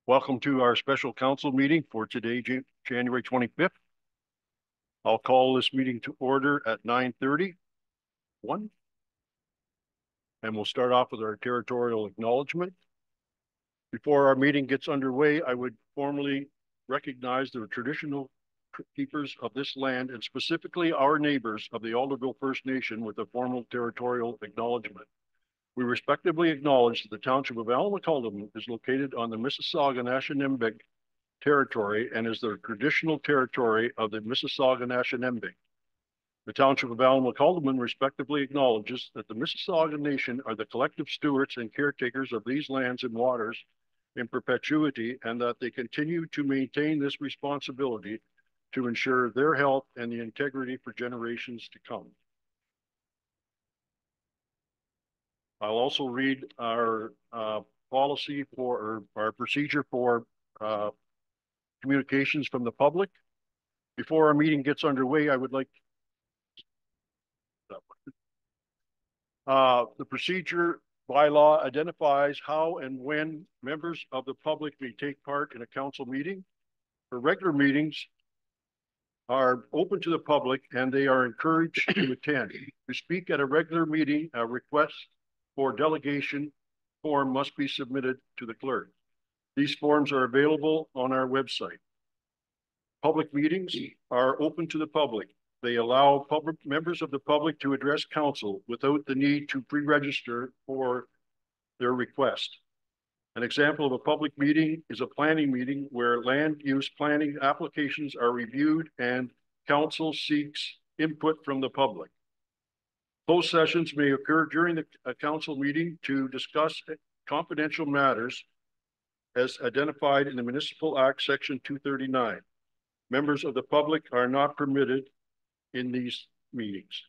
Welcome to our special council meeting for today, January 25th. I'll call this meeting to order at 9:31. And we'll start off with our territorial acknowledgement. Before our meeting gets underway, I would formally recognize the traditional keepers of this land and specifically our neighbors of the Alderville First Nation with a formal territorial acknowledgement. We respectively acknowledge that the township of Allum-Mccullough is located on the Mississauga-Neshinimbic territory and is the traditional territory of the Mississauga-Neshinimbic. The township of Allum-Mccullough respectively acknowledges that the Mississauga Nation are the collective stewards and caretakers of these lands and waters in perpetuity, and that they continue to maintain this responsibility to ensure their health and the integrity for generations to come. I'll also read our policy for our procedure for communications from the public. Before our meeting gets underway, I would like the procedure bylaw identifies how and when members of the public may take part in a council meeting. For regular meetings are open to the public and they are encouraged to attend. To speak at a regular meeting, a request for delegation form must be submitted to the clerk. These forms are available on our website. Public meetings are open to the public. They allow members of the public to address council without the need to pre-register for their request. An example of a public meeting is a planning meeting where land use planning applications are reviewed and council seeks input from the public. Closed sessions may occur during a council meeting to discuss confidential matters as identified in the Municipal Act, Section 239. Members of the public are not permitted in these meetings.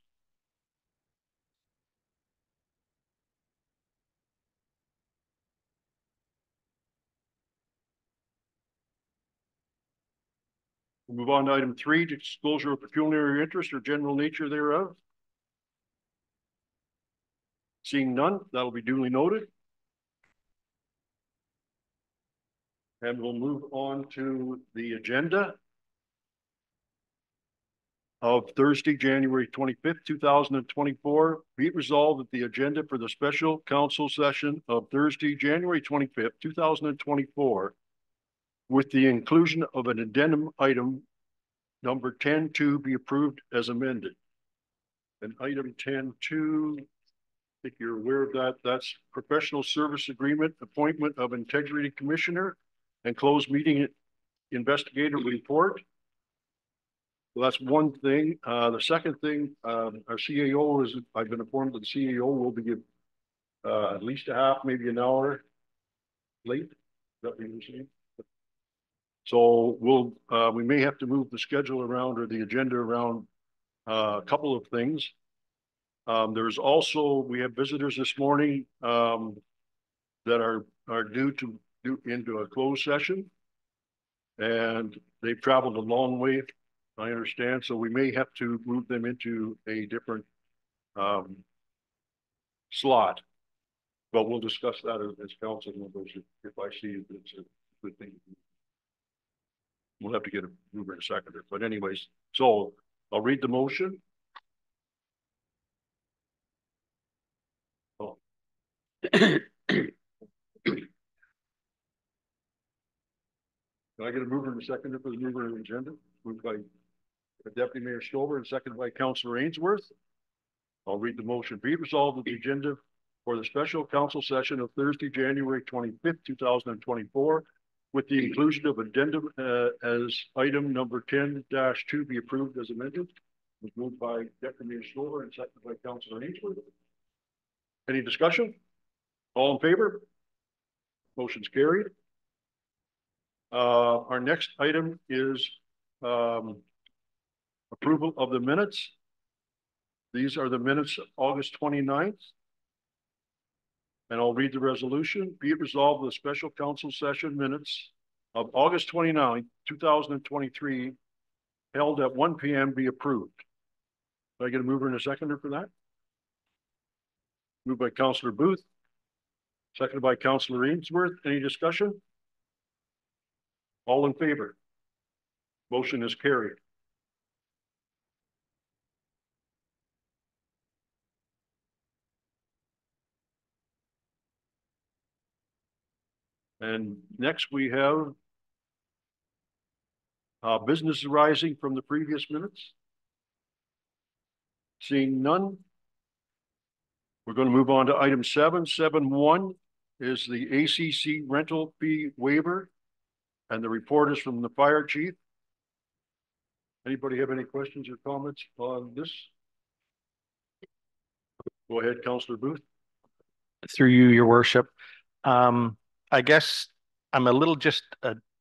We'll move on to item 3, disclosure of pecuniary interest or general nature thereof. Seeing none, that'll be duly noted. And we'll move on to the agenda of Thursday, January 25th, 2024. Be it resolved that the agenda for the special council session of Thursday, January 25th, 2024, with the inclusion of an addendum item number 10.2 be approved as amended. And item 10.2, I think you're aware of that. That's professional service agreement, appointment of integrity commissioner, and closed meeting investigator report. Well, that's one thing. The second thing, our CAO is, I've been informed that the CAO will be at least a half, maybe an hour late. Is that what you're saying? So we may have to move the schedule around or the agenda around a couple of things. There's also, we have visitors this morning that are due into a closed session, and they've traveled a long way, I understand. So we may have to move them into a different slot, but we'll discuss that as council members if I see it's a good thing. We'll have to get a mover and a seconder, but anyways, so I'll read the motion. Oh. Can I get a mover and a seconder for the mover and agenda? Moved by Deputy Mayor Stover and seconded by Councillor Ainsworth. I'll read the motion. Be it resolved that the agenda for the special council session of Thursday, January 25th, 2024, with the inclusion of addendum as item number 10-2 be approved as amended. It was moved by Deputy Mayor Stover and seconded by Councillor Ainsworth. Any discussion? All in favor? Motion's carried. Our next item is approval of the minutes. These are the minutes of August 29th. And I'll read the resolution. Be it resolved the special council session minutes of August 29th, 2023, held at 1 p.m. be approved. Do I get a mover and a seconder for that? Moved by Councillor Booth, seconded by Councillor Ainsworth. Any discussion? All in favor? Motion is carried. And next we have business arising from the previous minutes. Seeing none, we're going to move on to item 7.7.1 is the ACC rental fee waiver, and the report is from the fire chief. Anybody have any questions or comments on this? Go ahead, Councillor Booth. Through you, your worship. I guess I'm a little just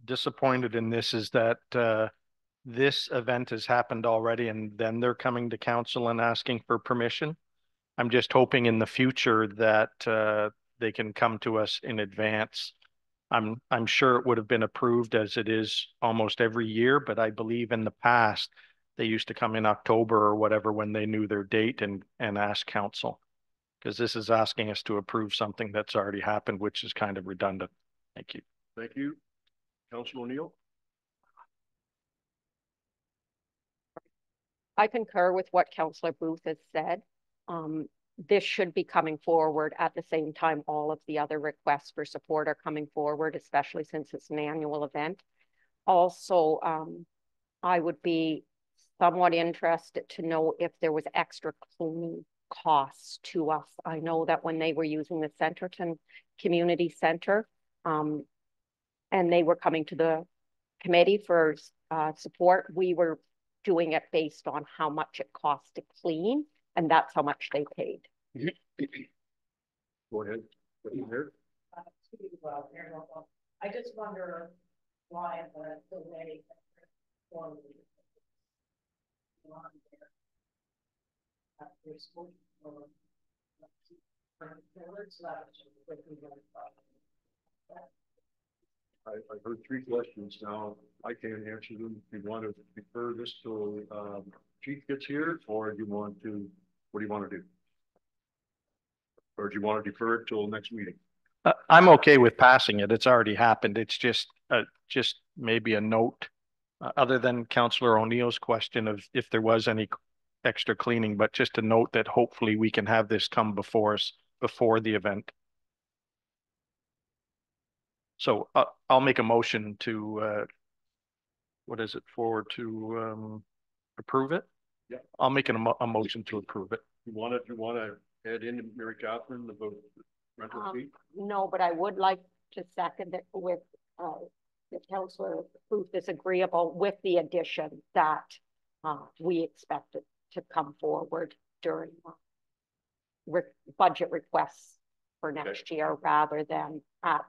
disappointed in this, is that this event has happened already and then they're coming to council and asking for permission. I'm just hoping in the future that they can come to us in advance. I'm sure it would have been approved as it is almost every year, but I believe in the past they used to come in October or whatever when they knew their date and ask council, because this is asking us to approve something that's already happened, which is kind of redundant. Thank you. Thank you. Councillor O'Neill. I concur with what Councillor Booth has said. This should be coming forward at the same time all of the other requests for support are coming forward, especially since it's an annual event. Also, I would be somewhat interested to know if there was extra cleaning costs to us. I know that when they were using the Centerton Community Center, and they were coming to the committee for support, we were doing it based on how much it costs to clean, and that's how much they paid. Go ahead. I just wonder why the delay for I've heard three questions now. I can't answer them. If you want to defer this till Chief gets here, or do you want to, what do you want to do? Or do you want to defer it till next meeting? I'm okay with passing it. It's already happened. It's just maybe a note, other than Councillor O'Neill's question of if there was any extra cleaning, but just a note that hopefully we can have this come before us before the event. So I'll make a motion to, what is it, forward to approve it? Yeah. I'll make a motion to approve it. You want to add in Mary Catherine about rental fee? No, but I would like to second it with the Councillor Booth is agreeable with the addition that we expect it to come forward during budget requests for next year rather than at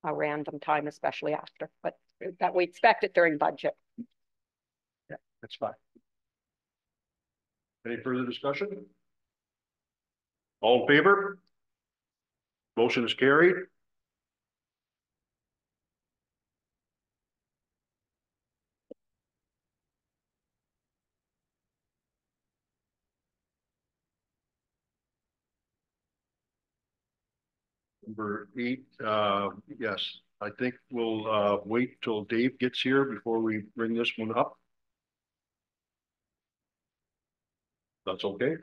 a random time, especially after, but that we expect it during budget. Yeah, that's fine. Any further discussion? All in favor? Motion is carried. Number 8, yes, I think we'll wait till Dave gets here before we bring this one up. That's okay.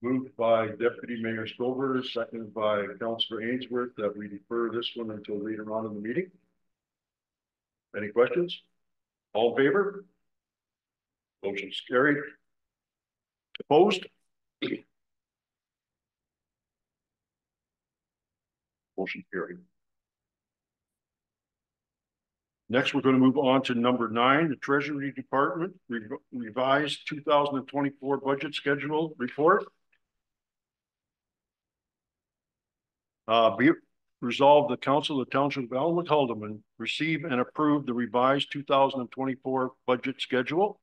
Moved by Deputy Mayor Stover, seconded by Councillor Ainsworth, that we defer this one until later on in the meeting. Any questions? All in favor? Motion's carried. Opposed? Motion carried. Next, we're going to move on to number 9, the Treasury Department revised 2024 budget schedule report. Be it resolved, the Council of the Township of Elmwood-Haldimand receive and approve the revised 2024 budget schedule.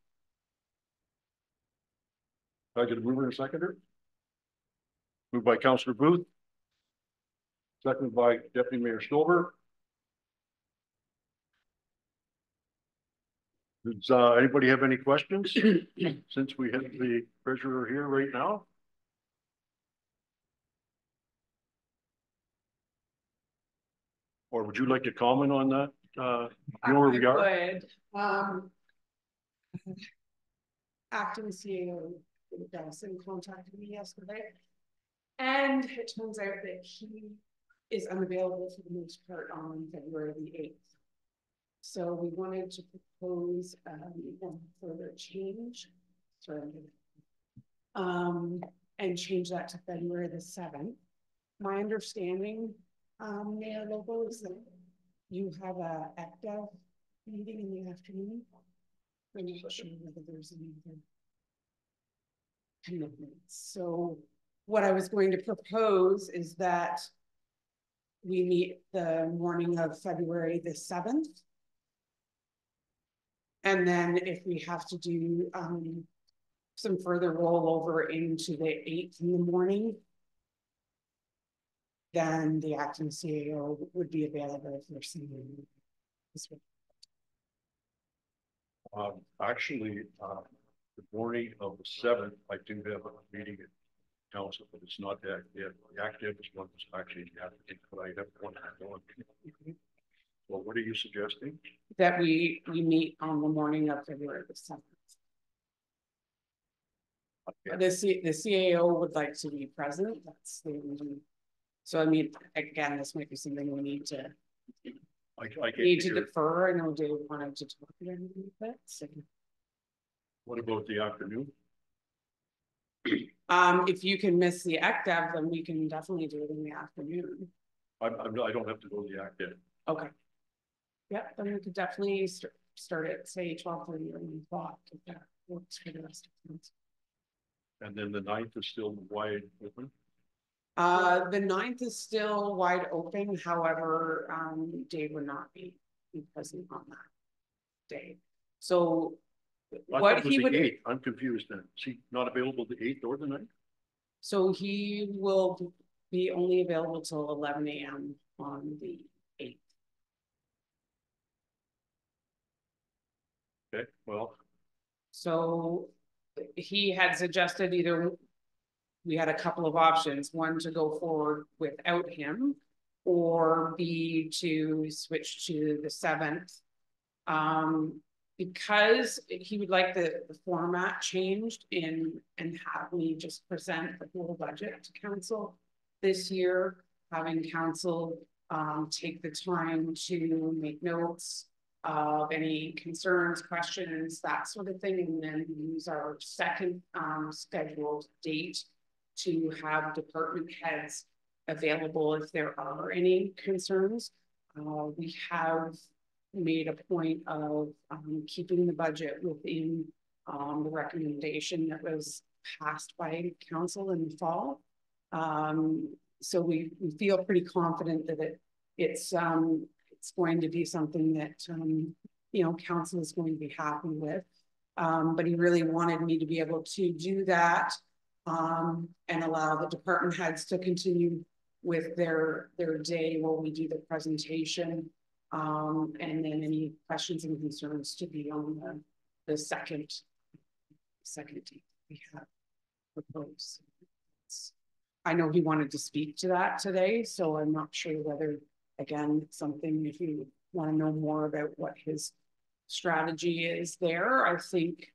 Can I get a mover and a seconder? Moved by Councillor Booth, seconded by Deputy Mayor Stover. Does anybody have any questions? Since we have the treasurer here right now? Or would you like to comment on that? You know where we are? Would, acting CEO Dawson contacted me yesterday. And it turns out that he is unavailable for the most part on February the 8th. So we wanted to propose one further change. Sorry, and change that to February the 7th. My understanding, Mayor Lobo, is that you have a ECDA meeting in the afternoon. I'm not sure whether there's any other commitments. So what I was going to propose is that we meet the morning of February the 7th. And then if we have to do some further rollover into the 8th in the morning, then the acting CEO would be available for seeing this week. Actually, the morning of the 7th, I do have a meeting at council, but it's not that yet. The active is one that's actually the applicant, but I have one. Well, what are you suggesting? That we meet on the morning of February the 7th. The CAO would like to be present. That's the reason. So I mean, again, this might be something we need to defer. I know Dave wanted to talk about it a bit. So. What about the afternoon? If you can miss the ECDAV, then we can definitely do it in the afternoon. I don't have to go to the active. Okay. Yeah, then we could definitely start at say 12:30 or 1 o'clock if that works for the rest of things. And then the 9th is still wide open. The 9th is still wide open. However, Dave would not be present on that day. So what he would. 8th. I'm confused then. Is he not available the 8th or the 9th? So he will be only available till 11 a.m. on the 8th. Okay, well. So he had suggested either we had a couple of options, one to go forward without him, or B to switch to the 7th. Because he would like the format changed and have me just present the whole budget to council this year, having council take the time to make notes of any concerns, questions, that sort of thing, and then use our second scheduled date to have department heads available if there are any concerns. We have made a point of keeping the budget within the recommendation that was passed by council in the fall. So we feel pretty confident that it's going to be something that you know, council is going to be happy with. But he really wanted me to be able to do that and allow the department heads to continue with their day while we do the presentation. And then any questions and concerns to be on the second date we have proposed. I know he wanted to speak to that today, so I'm not sure whether, again, something if you want to know more about what his strategy is there. I think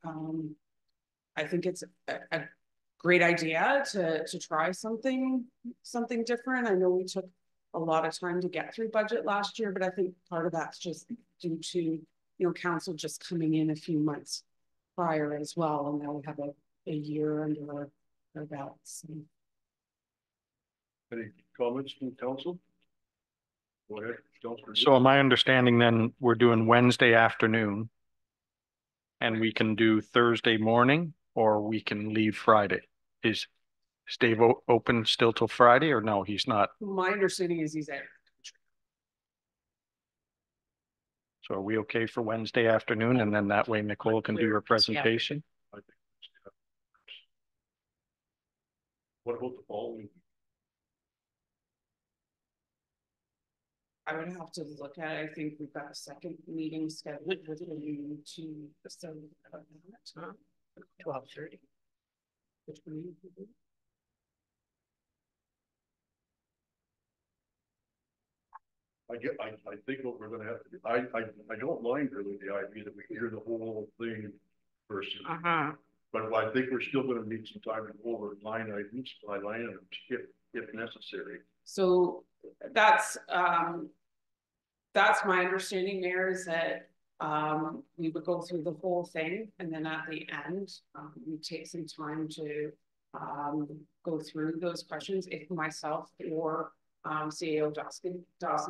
it's a great idea to try something different. I know we took a lot of time to get through budget last year, but I think part of that's just due to, you know, council just coming in a few months prior as well, and now we have a year under our belts. Any comments from council? Go ahead. So my understanding then we're doing Wednesday afternoon and we can do Thursday morning or we can leave Friday. Is Dave open still till Friday or no, he's not? My understanding is he's out. So are we okay for Wednesday afternoon? And then that way Nicole can do her presentation? I think. What about the following? I would have to look at it. I think we've got a second meeting scheduled with you to the 12:30. which one? I think what we're gonna have to do, I don't mind really the idea that we hear the whole thing first. But I think we're still gonna need some time to go over line items by line items if necessary. So that's my understanding, Mayor, is that we would go through the whole thing, and then at the end, we take some time to go through those questions. If myself or CAO Dawson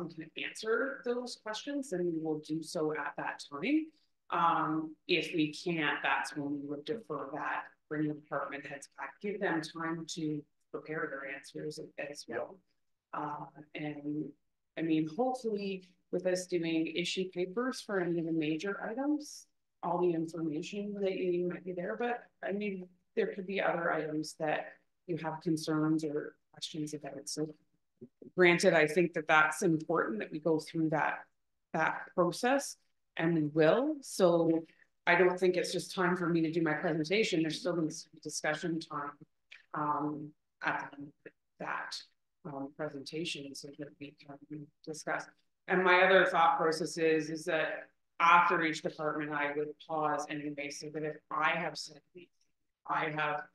can answer those questions, then we will do so at that time. If we can't, that's when we would defer that, bring the department heads back, give them time to prepare their answers as well. And I mean, hopefully with us doing issue papers for any of the major items, all the information that you might be there, but I mean, there could be other items that you have concerns or questions about. So granted, I think that that's important that we go through that process, and we will. So I don't think it's just time for me to do my presentation. There's still going to be discussion time at that presentation, so that we can discuss. And my other thought process is that after each department, I would pause anyway, so that if I have said, I have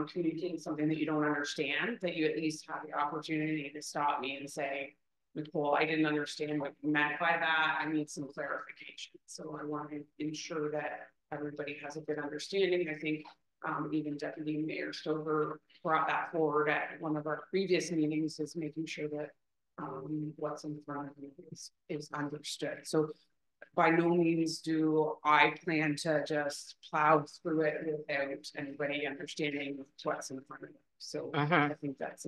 communicated something that you don't understand, that you at least have the opportunity to stop me and say, Nicole, I didn't understand what you meant by that. I need some clarification. So I want to ensure that everybody has a good understanding. I think even Deputy Mayor Stover brought that forward at one of our previous meetings, is making sure that what's in front of you is understood. So by no means do I plan to just plow through it without anybody understanding what's in front of them. So I think that's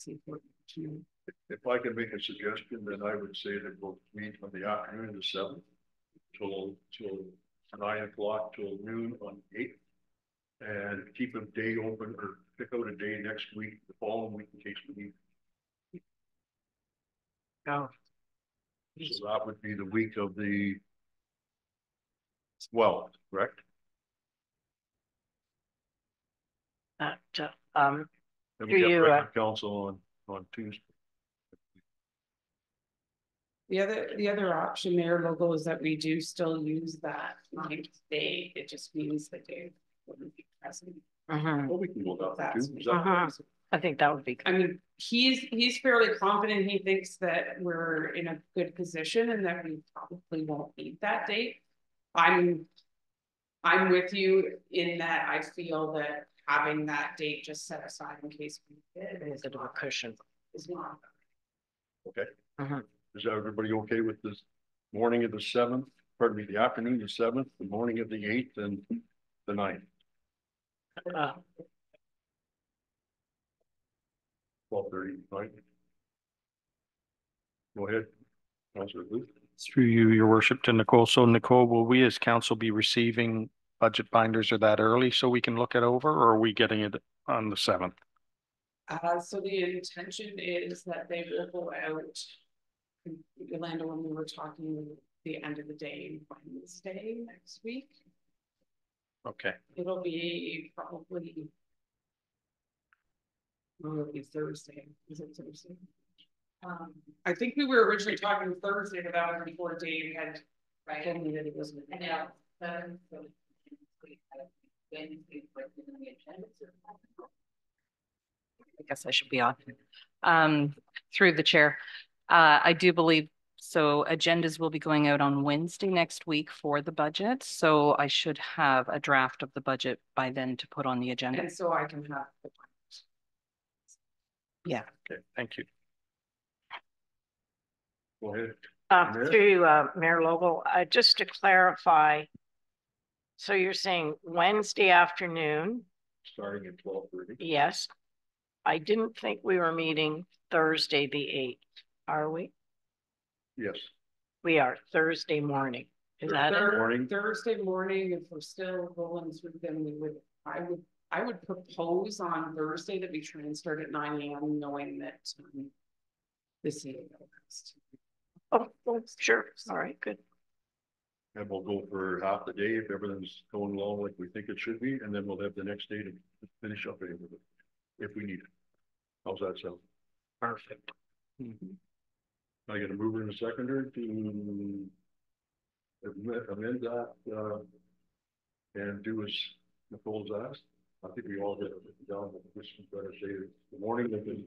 important to know. If I can make a suggestion, then I would say that we'll meet on the afternoon of the 7th till 9 o'clock till noon on 8th, and keep a day open or pick out a day next week, the following week, in case we need. Oh. So that would be the week of the 12th, correct? Um, Then we Do get you, regular council on Tuesday. The other option there, Logo, is that we do still use that 9th day. It just means that they wouldn't be present. Well, we can go down there That's too. Is that- I think that would be I mean, he's fairly confident. He thinks that we're in a good position and that we probably won't need that date. I'm with you in that I feel that having that date just set aside in case we did a bit of a cushion. is not. Okay. Is everybody okay with this morning of the 7th? Pardon me, the afternoon of the 7th, the morning of the 8th, and the 9th? 12:30, right? Go ahead, Councilor Booth. Through you, your worship, to Nicole. So Nicole, will we as council be receiving budget binders or that early so we can look it over, or are we getting it on the 7th? So the intention is that they will go out, Yolanda, when we were talking the end of the day, Wednesday next week. Okay. It'll be probably Thursday. Is it Thursday? I think we were originally talking Thursday, but that was before Dave had told me that it wasn't. I guess I should be on. Through the chair. I do believe so. Agendas will be going out on Wednesday next week for the budget. So I should have a draft of the budget by then to put on the agenda. And so I can have. Yeah. Okay, thank you. Go ahead. Through Mayor Lobo, just to clarify, so you're saying Wednesday afternoon? Starting at 12:30. Yes. I didn't think we were meeting Thursday the 8th, are we? Yes. We are Thursday morning. Is that it? Morning. Thursday morning, if we're still rolling through them, I would propose on Thursday that we try and start at 9 a.m. knowing that this is. Oh, sure. All right, good. And we'll go for half the day if everything's going along like we think it should be, and then we'll have the next day to finish up it if we need it. How's that sound? Perfect. I get a mover and a seconder to amend that, and do as Nicole's asked. I think we all get it down, but this is better say the morning of the,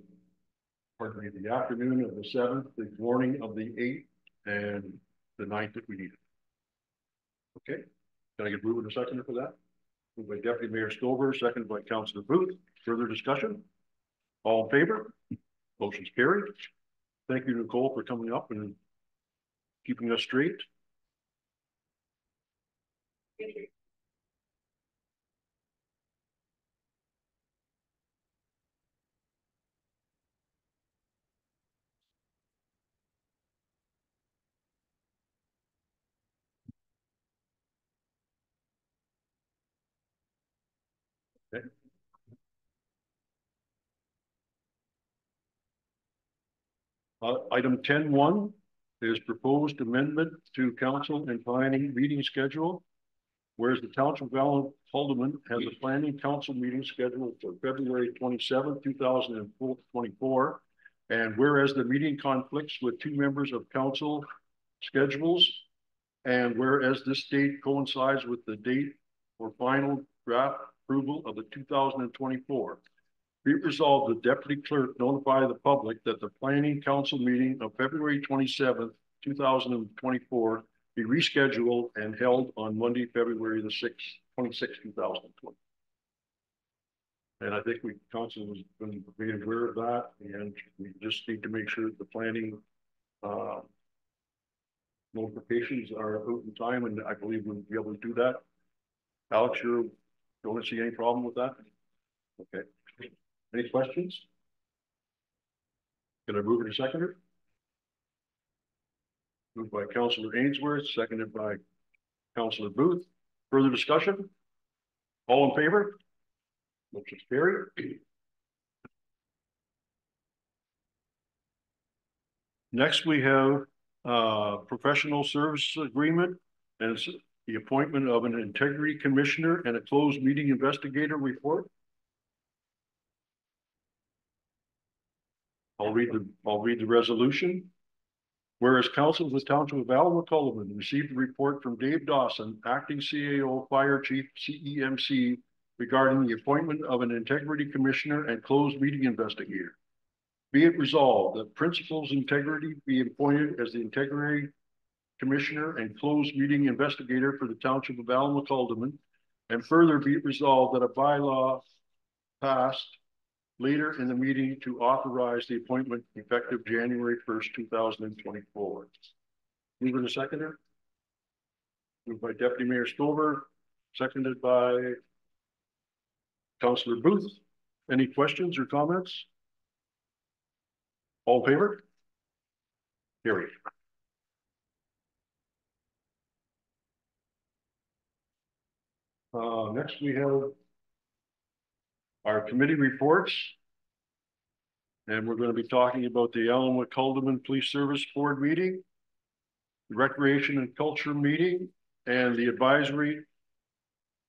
pardon me, the afternoon of the 7th, the morning of the 8th, and the 9th if we need it. Okay, can I get moving a seconder for that? Moved by Deputy Mayor Stover, seconded by Councillor Booth. Further discussion? All in favor? Motion's carried. Thank you, Nicole, for coming up and keeping us straight. Okay. Item 10.1 is proposed amendment to council and planning meeting schedule. Whereas the Township of Allen Haldeman has a planning council meeting scheduled for February 27th, 2024. And whereas the meeting conflicts with 2 members of council schedules, and whereas this date coincides with the date for final draft approval of the 2024. Be it resolved, the deputy clerk notify the public that the planning council meeting of February 27th, 2024 be rescheduled and held on Monday, February the 26th, 2020. And I think council has been made aware of that, and we just need to make sure that the planning notifications are out in time, and I believe we'll be able to do that. Alex, you don't see any problem with that? Okay. Any questions? Can I move it to seconder? Moved by Councillor Ainsworth, seconded by Councillor Booth. Further discussion? All in favor? Motion's carried. Next, we have professional service agreement, and it's the appointment of an integrity commissioner and a closed meeting investigator report. I'll read the resolution. Whereas council of the Township of Allen-McCullough received a report from Dave Dawson, acting CAO Fire Chief CEMC, regarding the appointment of an integrity commissioner and closed meeting investigator. Be it resolved that Principals Integrity be appointed as the integrity commissioner and closed meeting investigator for the Township of Allen-McCullough, and further be it resolved that a bylaw passed later in the meeting to authorize the appointment effective January 1st, 2024. Mover and seconder. Moved by Deputy Mayor Stover, seconded by Councillor Booth. Any questions or comments? All in favor? Carried. Next we have our committee reports. And we're going to be talking about the Allen-McCullough Police Service Board meeting, the Recreation and Culture meeting, and the Advisory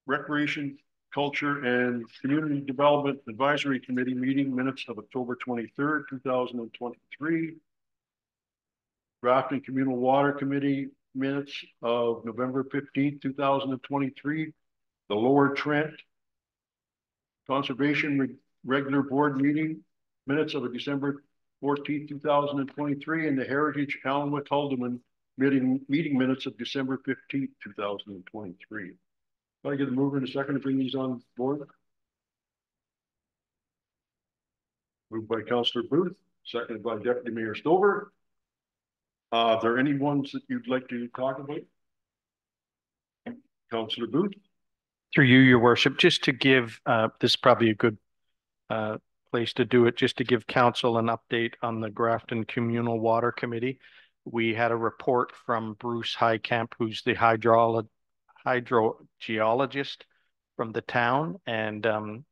Recreation, Culture, and Community Development Advisory Committee meeting minutes of October 23rd, 2023. Draft and Communal Water Committee minutes of November 15th, 2023. The Lower Trent Conservation Regular Board meeting minutes of December 14th, 2023, and the Heritage Allen-McCullough meeting minutes of December 15th, 2023. Can I get a mover and a second to bring these on board? Moved by Councillor Booth, seconded by Deputy Mayor Stover. Are there any ones that you'd like to talk about? Councillor Booth. Through you, your worship, just to give, this is probably a good place to do it, just to give council an update on the Grafton Communal Water Committee. We had a report from Bruce Highcamp, who's the hydrogeologist from the town. And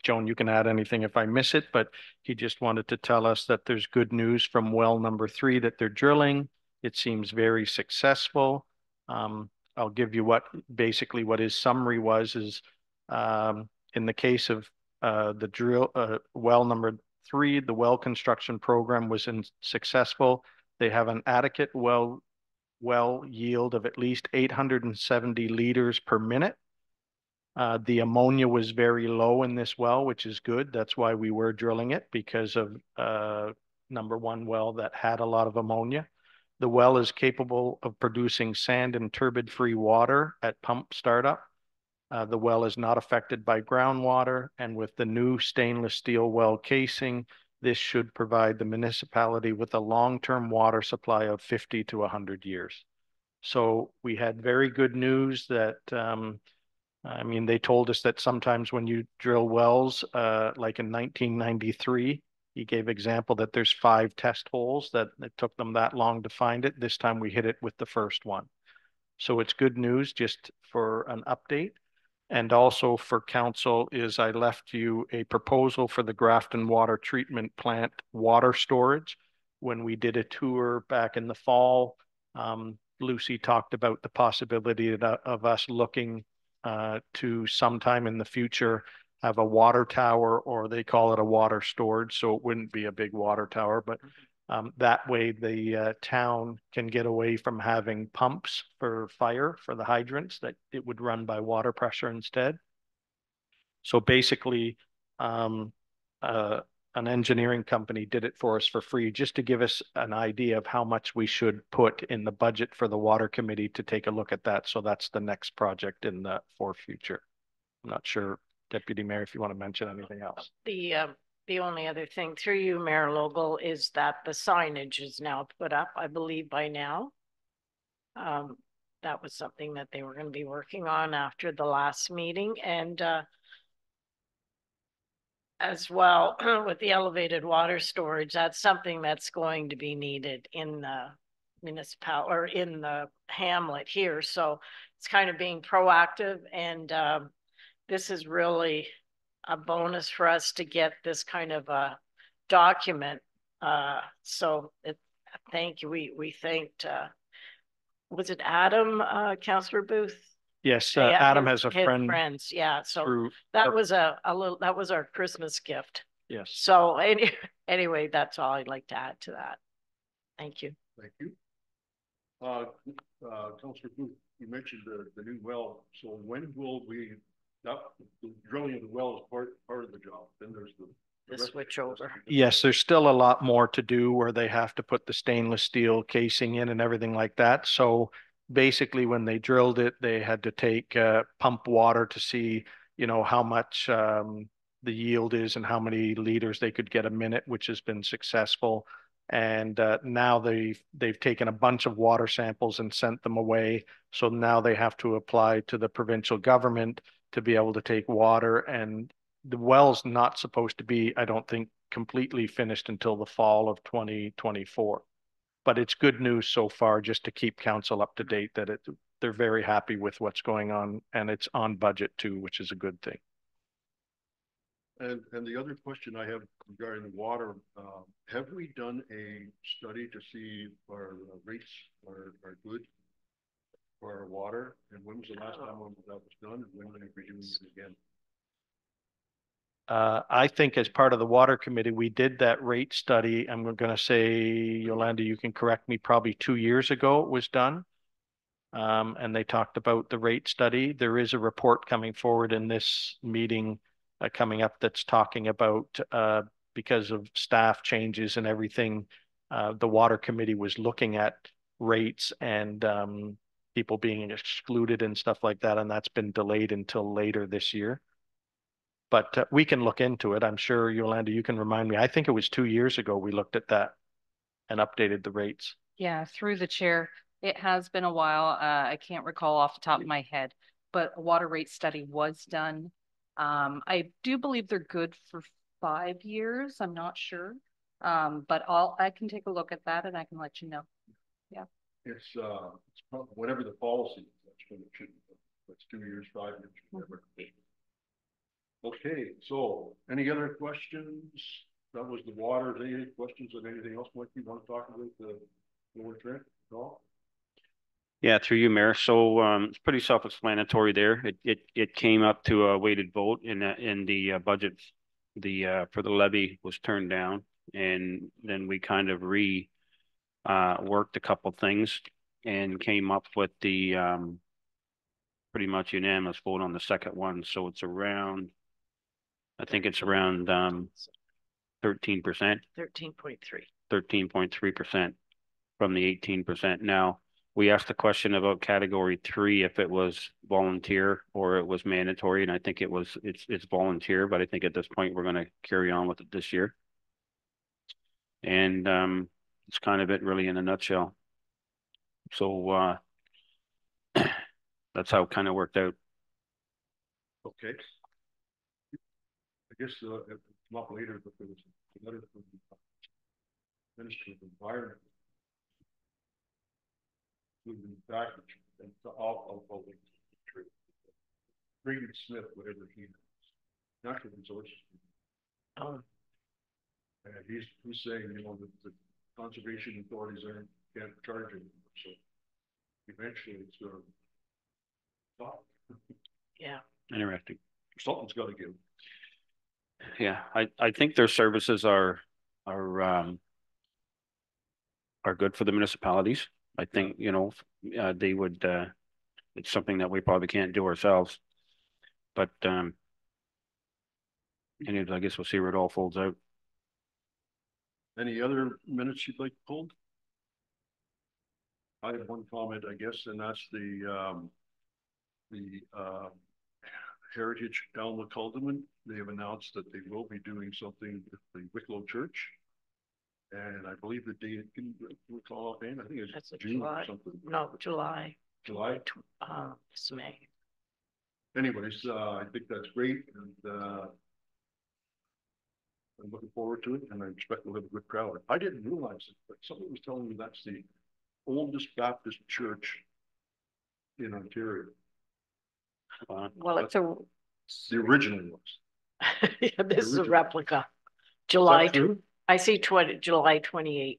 Joan, you can add anything if I miss it, but he just wanted to tell us that there's good news from well number 3 that they're drilling. It seems very successful. I'll give you basically what his summary was is in the case of the drill well number 3, the well construction program was successful. They have an adequate well yield of at least 870 liters per minute. The ammonia was very low in this well, which is good. That's why we were drilling it, because of number 1 well that had a lot of ammonia. The well is capable of producing sand and turbid-free water at pump startup. The well is not affected by groundwater, and with the new stainless steel well casing, this should provide the municipality with a long-term water supply of 50 to 100 years. So we had very good news that I mean, they told us that sometimes when you drill wells, like in 1993, he gave example that there's 5 test holes that it took them that long to find it. This time we hit it with the first one. So it's good news just for an update. And also for council is I left you a proposal for the Grafton Water Treatment Plant water storage. When we did a tour back in the fall, Lucy talked about the possibility of us looking to sometime in the future have a water tower, or they call it a water storage. So it wouldn't be a big water tower, but that way the town can get away from having pumps for fire for the hydrants, that it would run by water pressure instead. So basically, an engineering company did it for us for free, just to give us an idea of how much we should put in the budget for the water committee to take a look at that. So that's the next project in the for future. I'm not sure, Deputy Mayor, if you want to mention anything else. The only other thing through you, Mayor Logal, is that the signage is now put up, I believe by now. That was something that they were going to be working on after the last meeting, and as well with the elevated water storage, that's something that's going to be needed in the municipal or in the hamlet here. So it's kind of being proactive, and this is really a bonus for us to get this kind of a document. Thank you. We thanked, was it Adam, Councillor Booth? Yes, Yeah, Adam has a friend. Friends, yeah. So through that was a little, that was our Christmas gift. Yes. So anyway, that's all I'd like to add to that. Thank you. Thank you. Councillor Booth, you mentioned the new well. So when will the drilling of the well is part of the job? Then there's the switch over. Yes, there's still a lot more to do where they have to put the stainless steel casing in and everything like that. So basically when they drilled it, they had to take pump water to see, you know, how much the yield is and how many liters they could get a minute, which has been successful. And now they've taken a bunch of water samples and sent them away. So now they have to apply to the provincial government to be able to take water. And the well's not supposed to be, I don't think, completely finished until the fall of 2024. But it's good news so far, just to keep council up to date, that they're very happy with what's going on, and it's on budget too, which is a good thing. And the other question I have regarding the water, have we done a study to see if our rates are good for our water? And when was the last time when that was done? And when will we be doing it again? I think as part of the water committee, we did that rate study. I'm going to say, Yolanda, you can correct me, probably 2 years ago it was done. And they talked about the rate study. There is a report coming forward in this meeting coming up that's talking about because of staff changes and everything, the water committee was looking at rates and people being excluded and stuff like that. And that's been delayed until later this year. But we can look into it. I'm sure, Yolanda, you can remind me. I think it was 2 years ago we looked at that and updated the rates. Yeah, through the chair. It has been a while. I can't recall off the top of my head, but a water rate study was done. I do believe they're good for 5 years. I'm not sure. But I can take a look at that and I can let you know. Yeah. It's whatever the policy is, that's what it should be. It's 2 years, 5 years, whatever. Okay, so any other questions? That was the water. Any questions on anything else, Mike, you want to talk about the Lower Trent? Call? Yeah, through you, Mayor. So it's pretty self-explanatory there. It came up to a weighted vote in the budget. The for the levy was turned down, and then we kind of worked a couple things and came up with the pretty much unanimous vote on the second one. So it's around, I think it's around 13%, 13.3. 13.3% from the 18%. Now, we asked the question about category 3, if it was volunteer or it was mandatory, and I think it's volunteer, but I think at this point we're going to carry on with it this year. And it's kind of it really in a nutshell. So that's how it kind of worked out. Okay. I guess it'll come up later, but there was a letter from the Ministry of Environment. Moving back and to all of the tree. Braden Smith, whatever he is, natural resources. Oh, And he's saying, you know, that the conservation authorities can't charge him, so eventually it's going to stop. yeah. Interesting. Something's got to give. Yeah, I think their services are good for the municipalities. I think, you know, they would, it's something that we probably can't do ourselves. But anyways, I guess we'll see where it all folds out. Any other minutes you'd like pulled? I have one comment, I guess, and that's the Heritage Alma Calderman. They have announced that they will be doing something with the Wicklow Church. And I believe the date, can you recall offhand? I think That's it's a June July. or something. No, July. July? It's May. Anyways, I think that's great, and I'm looking forward to it, and I expect we'll have a good crowd. I didn't realize it, but somebody was telling me that's the oldest Baptist church in Ontario. Well, it's a, The original was. Yeah, this is a Original. replica. Is July, that true? I see July 28th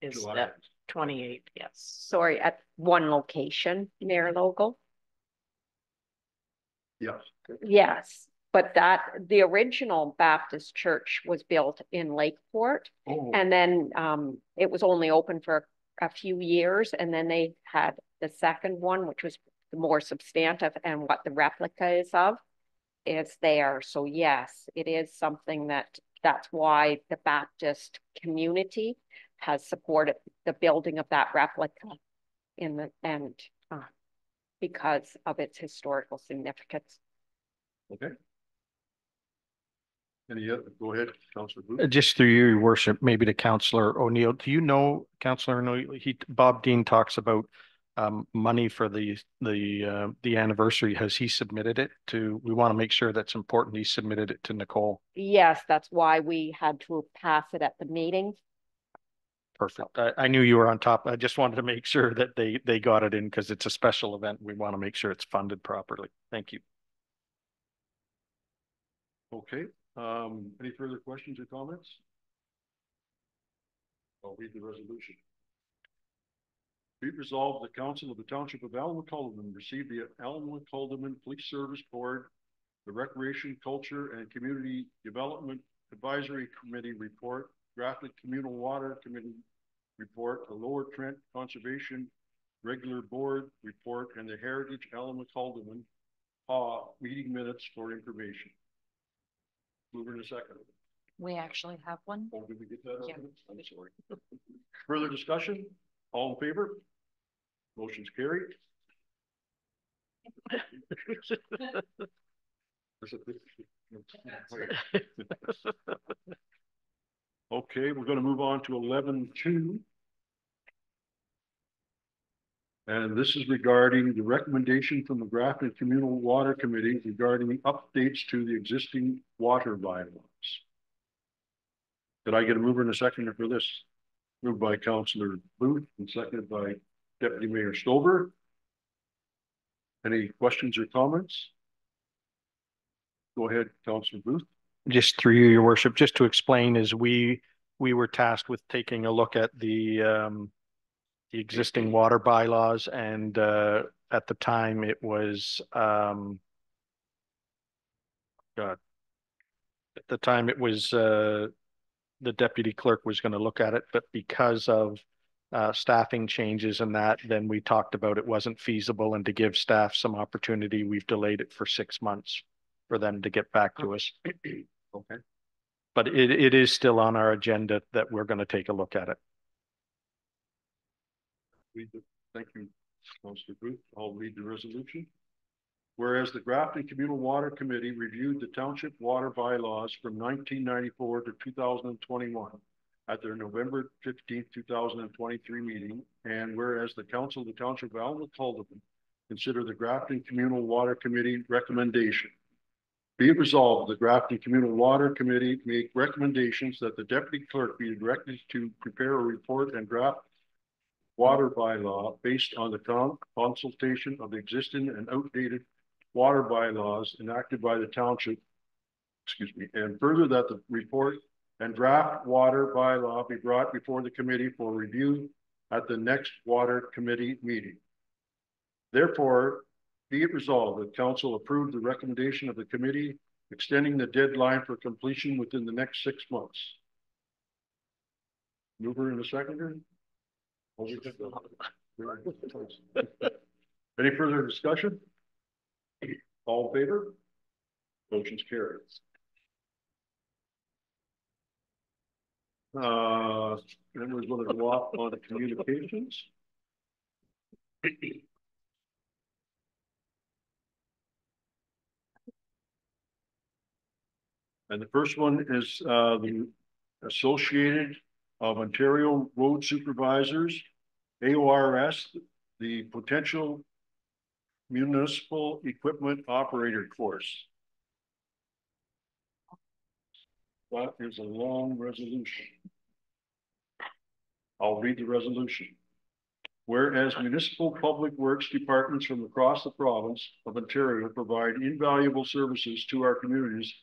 is July. that 28th, yes. sorry, at one location, Mayor Logal. Yes. Yes, but the original Baptist church was built in Lakeport. Oh, And then it was only open for a few years, and then they had the second one, which was the more substantive, and what the replica is there. So yes, it is something that's why the Baptist community has supported the building of that replica because of its historical significance. okay. Any other, go ahead, Councillor Booth. Just through you, Your Worship, maybe to Councillor O'Neill. Do you know, Councillor O'Neill, Bob Dean talks about money for the anniversary. Has he submitted it to, we want to make sure that's important. He submitted it to Nicole. Yes, that's why we had to pass it at the meeting. Perfect. I knew you were on top. I just wanted to make sure that they got it in because it's a special event. We want to make sure it's funded properly. Thank you. Okay, any further questions or comments? I'll read the resolution. Be it resolved, the Council of the Township of Alma-Calderman received the Alma-Calderman Police Service Board, the Recreation, Culture, and Community Development Advisory Committee report, drafted Communal Water Committee report, the Lower Trent Conservation Regular Board report, and the Heritage Alma-Calderman meeting minutes for information. Mover in a second. We actually have one. Oh, did we get that? Yeah. I'm sorry. Further discussion? All in favor? Motion's carried. Okay, we're going to move on to 11.2. And this is regarding the recommendation from the Grafton Communal Water Committee regarding updates to the existing water bylaws. Did I get a mover and a seconder for this? Moved by Councillor Booth and seconded by Deputy Mayor Stover. Any questions or comments? Go ahead, Councillor Booth. Just through you, Your Worship, just to explain, is we were tasked with taking a look at the the existing water bylaws, and at the time it was God. At the time it was the deputy clerk was going to look at it, but because of staffing changes and that, then we talked about it wasn't feasible, and to give staff some opportunity, we've delayed it for 6 months for them to get back to us. Okay. But it is still on our agenda that we're going to take a look at it. Thank you, Councillor Booth. I'll read the resolution. Whereas the Grafton Communal Water Committee reviewed the township water bylaws from 1994 to 2021 at their November 15th, 2023 meeting, and whereas the Council of the Township of Alma-Coldovan consider the Grafton Communal Water Committee recommendation. Be it resolved, the Grafton Communal Water Committee make recommendations that the deputy clerk be directed to prepare a report and draft water bylaw based on the consultation of the existing and outdated water bylaws enacted by the township, and further that the report and draft water bylaw be brought before the committee for review at the next water committee meeting. Therefore, be it resolved that council approve the recommendation of the committee extending the deadline for completion within the next 6 months. Mover and a seconder. Any further discussion? All in favor? Motion's carried. Then we're going to go off on the communications. And the first one is the Associated of Ontario Road Supervisors, AORS, the potential municipal equipment operator course. That is a long resolution. I'll read the resolution. Whereas municipal public works departments from across the province of Ontario provide invaluable services to our communities,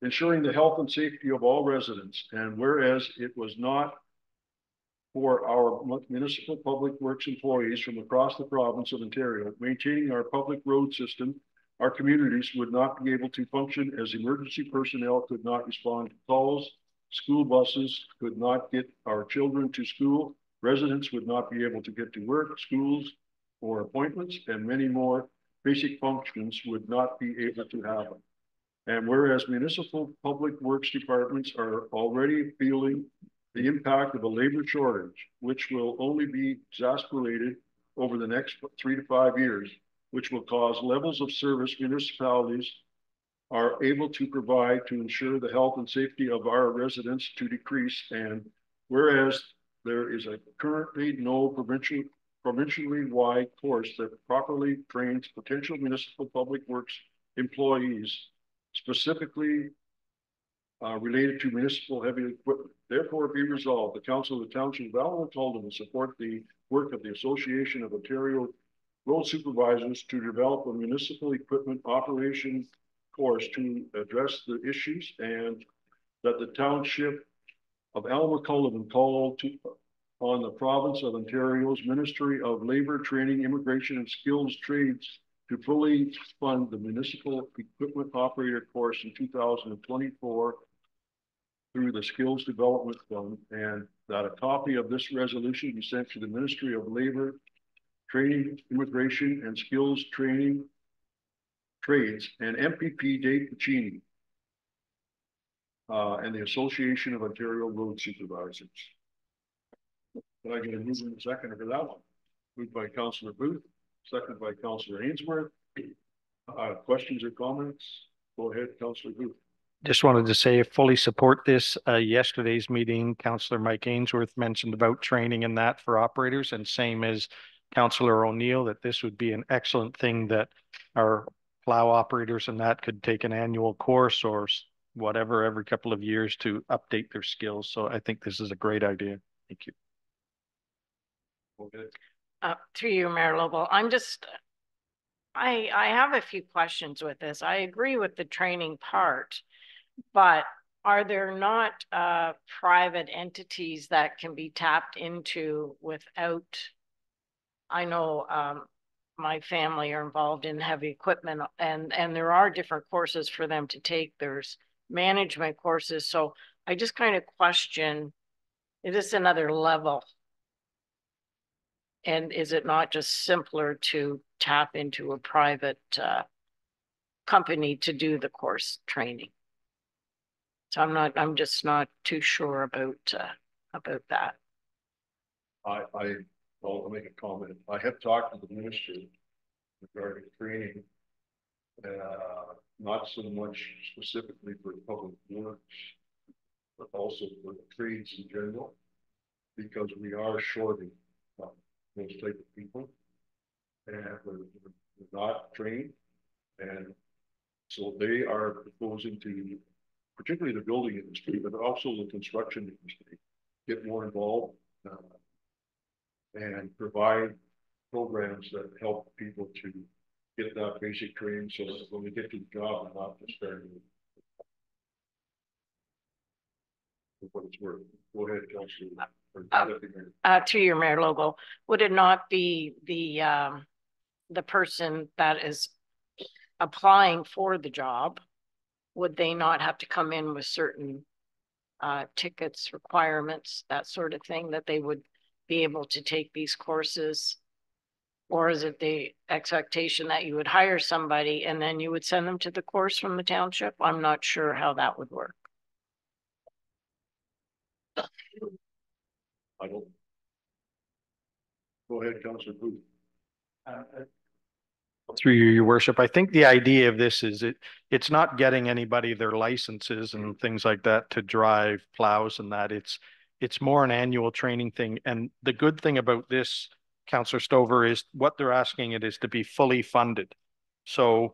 ensuring the health and safety of all residents, and whereas it was not for our municipal public works employees from across the province of Ontario maintaining our public road system, our communities would not be able to function as emergency personnel could not respond to calls, school buses could not get our children to school, residents would not be able to get to work, schools, or appointments, and many more basic functions would not be able to happen. And whereas municipal public works departments are already feeling the impact of a labor shortage, which will only be exacerbated over the next 3 to 5 years, which will cause levels of service municipalities are able to provide to ensure the health and safety of our residents to decrease. And whereas there is currently no provincially wide course that properly trains potential municipal public works employees, specifically related to municipal heavy equipment. Therefore, be resolved, the Council of the Township of Alma-Coldovan will support the work of the Association of Ontario Road Supervisors to develop a municipal equipment operation course to address the issues, and that the Township of Alma-Coldovan call on the Province of Ontario's Ministry of Labour, Training, Immigration and Skills Trades to fully fund the municipal equipment operator course in 2024 through the Skills Development Fund, and that a copy of this resolution be sent to the Ministry of Labour, Training, Immigration and Skills Training Trades and MPP Dave Puccini and the Association of Ontario Road Supervisors. Can I get a move in a second for that one? Moved by Councillor Booth, seconded by Councillor Ainsworth. Questions or comments? Go ahead, Councillor Booth. Just wanted to say I fully support this. Yesterday's meeting, Councillor Mike Ainsworth mentioned about training and that for operators, and same as Councillor O'Neill, that this would be an excellent thing that our plow operators and that could take an annual course or whatever every couple of years to update their skills. So I think this is a great idea. Thank you. Okay. Through you, Mayor Lobel, I have a few questions with this. I agree with the training part, but are there not private entities that can be tapped into without I know, my family are involved in heavy equipment and there are different courses for them to take. There's management courses. So I just kind of question, is this another level? And is it not just simpler to tap into a private company to do the course training? So I'm just not too sure about that. I'll make a comment. I have talked to the minister regarding training, not so much specifically for public works, but also for the trades in general, because we are shorting those type of people, and we're not trained, and so they are proposing to, particularly the building industry, but also the construction industry, get more involved and provide programs that help people to get that basic training so that when we get to the job, we're not just starting with what it's worth. Go ahead, Councillor. Through your Mayor Logo, would it not be the person that is applying for the job? Would they not have to come in with certain tickets, requirements, that sort of thing, that they would be able to take these courses? Or is it the expectation that you would hire somebody and then you would send them to the course from the township? I'm not sure how that would work. I don't. Go ahead, Councillor Booth. Through you, your worship, I think the idea of this is it's not getting anybody their licenses and things like that to drive plows and that. It's more an annual training thing. And the good thing about this, Councillor Stover, is what they're asking it is to be fully funded. So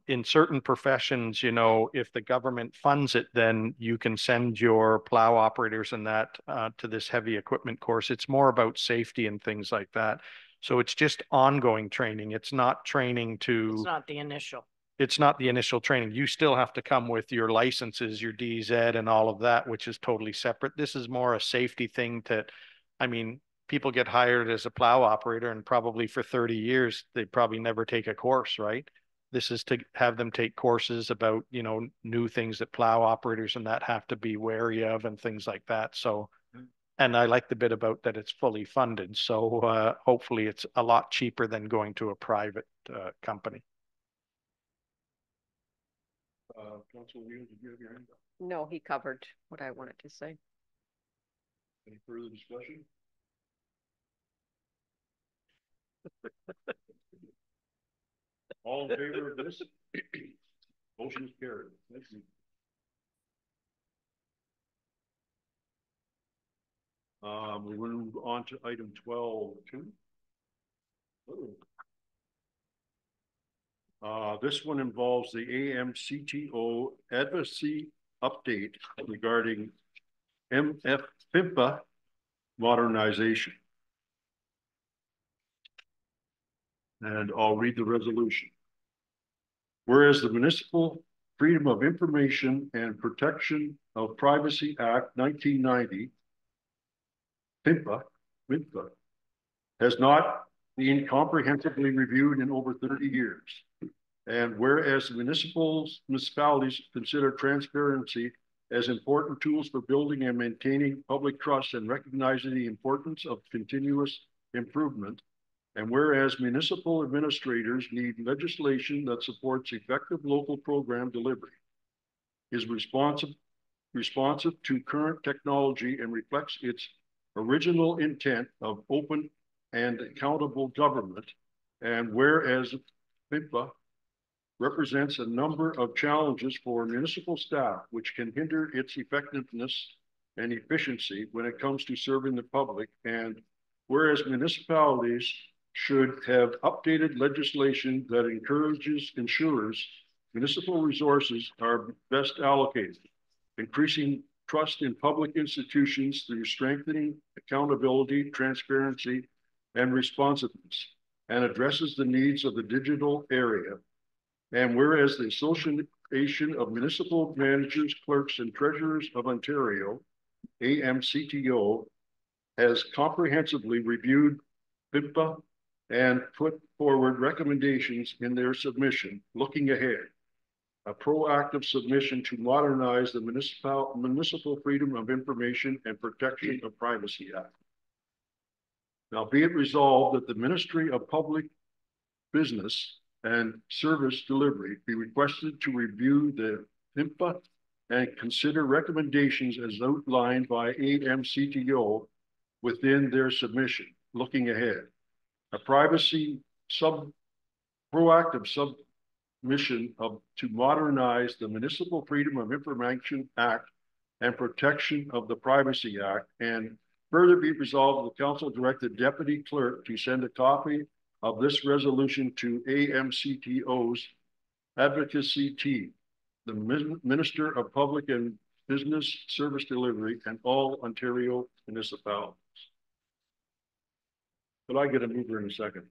in certain professions, you know, if the government funds it, then you can send your plow operators and that to this heavy equipment course. It's more about safety and things like that. So it's just ongoing training. It's not training to. It's not the initial. It's not the initial training. You still have to come with your licenses, your DZ and all of that, which is totally separate. This is more a safety thing I mean, people get hired as a plow operator and probably for 30 years, they probably never take a course, right? This is to have them take courses about, you know, new things that plow operators and that have to be wary of and things like that. So, and I like the bit about that it's fully funded. So hopefully it's a lot cheaper than going to a private company. Councillor Neal, did you have your hand up? No, he covered what I wanted to say. Any further discussion? All in favor of this? Motion is carried. Thank you. We will move on to item 12.2. This one involves the AMCTO advocacy update regarding FIMPA modernization. And I'll read the resolution. Whereas the Municipal Freedom of Information and Protection of Privacy Act 1990, FIMPA, has not been comprehensively reviewed in over 30 years. And whereas municipalities consider transparency as important tools for building and maintaining public trust and recognizing the importance of continuous improvement, and whereas municipal administrators need legislation that supports effective local program delivery, is responsive to current technology and reflects its original intent of open and accountable government, and whereas FIMPA represents a number of challenges for municipal staff which can hinder its effectiveness and efficiency when it comes to serving the public, and whereas municipalities should have updated legislation that ensures municipal resources are best allocated, increasing trust in public institutions through strengthening accountability, transparency, and responsiveness, and addresses the needs of the digital area. And whereas the Association of Municipal Managers, Clerks, and Treasurers of Ontario, AMCTO, has comprehensively reviewed PIMPA, and put forward recommendations in their submission, looking ahead. A proactive submission to modernize the Municipal Freedom of Information and Protection of Privacy Act. Now be it resolved that the Ministry of Public Business and Service Delivery be requested to review the PIMPA and consider recommendations as outlined by AMCTO within their submission, looking ahead. A proactive submission to modernize the Municipal Freedom of Information Act and Protection of the Privacy Act, and further be resolved, the council directed Deputy Clerk to send a copy of this resolution to AMCTO's advocacy team, the Minister of Public and Business Service Delivery, and all Ontario municipalities. Could I get a mover in a second?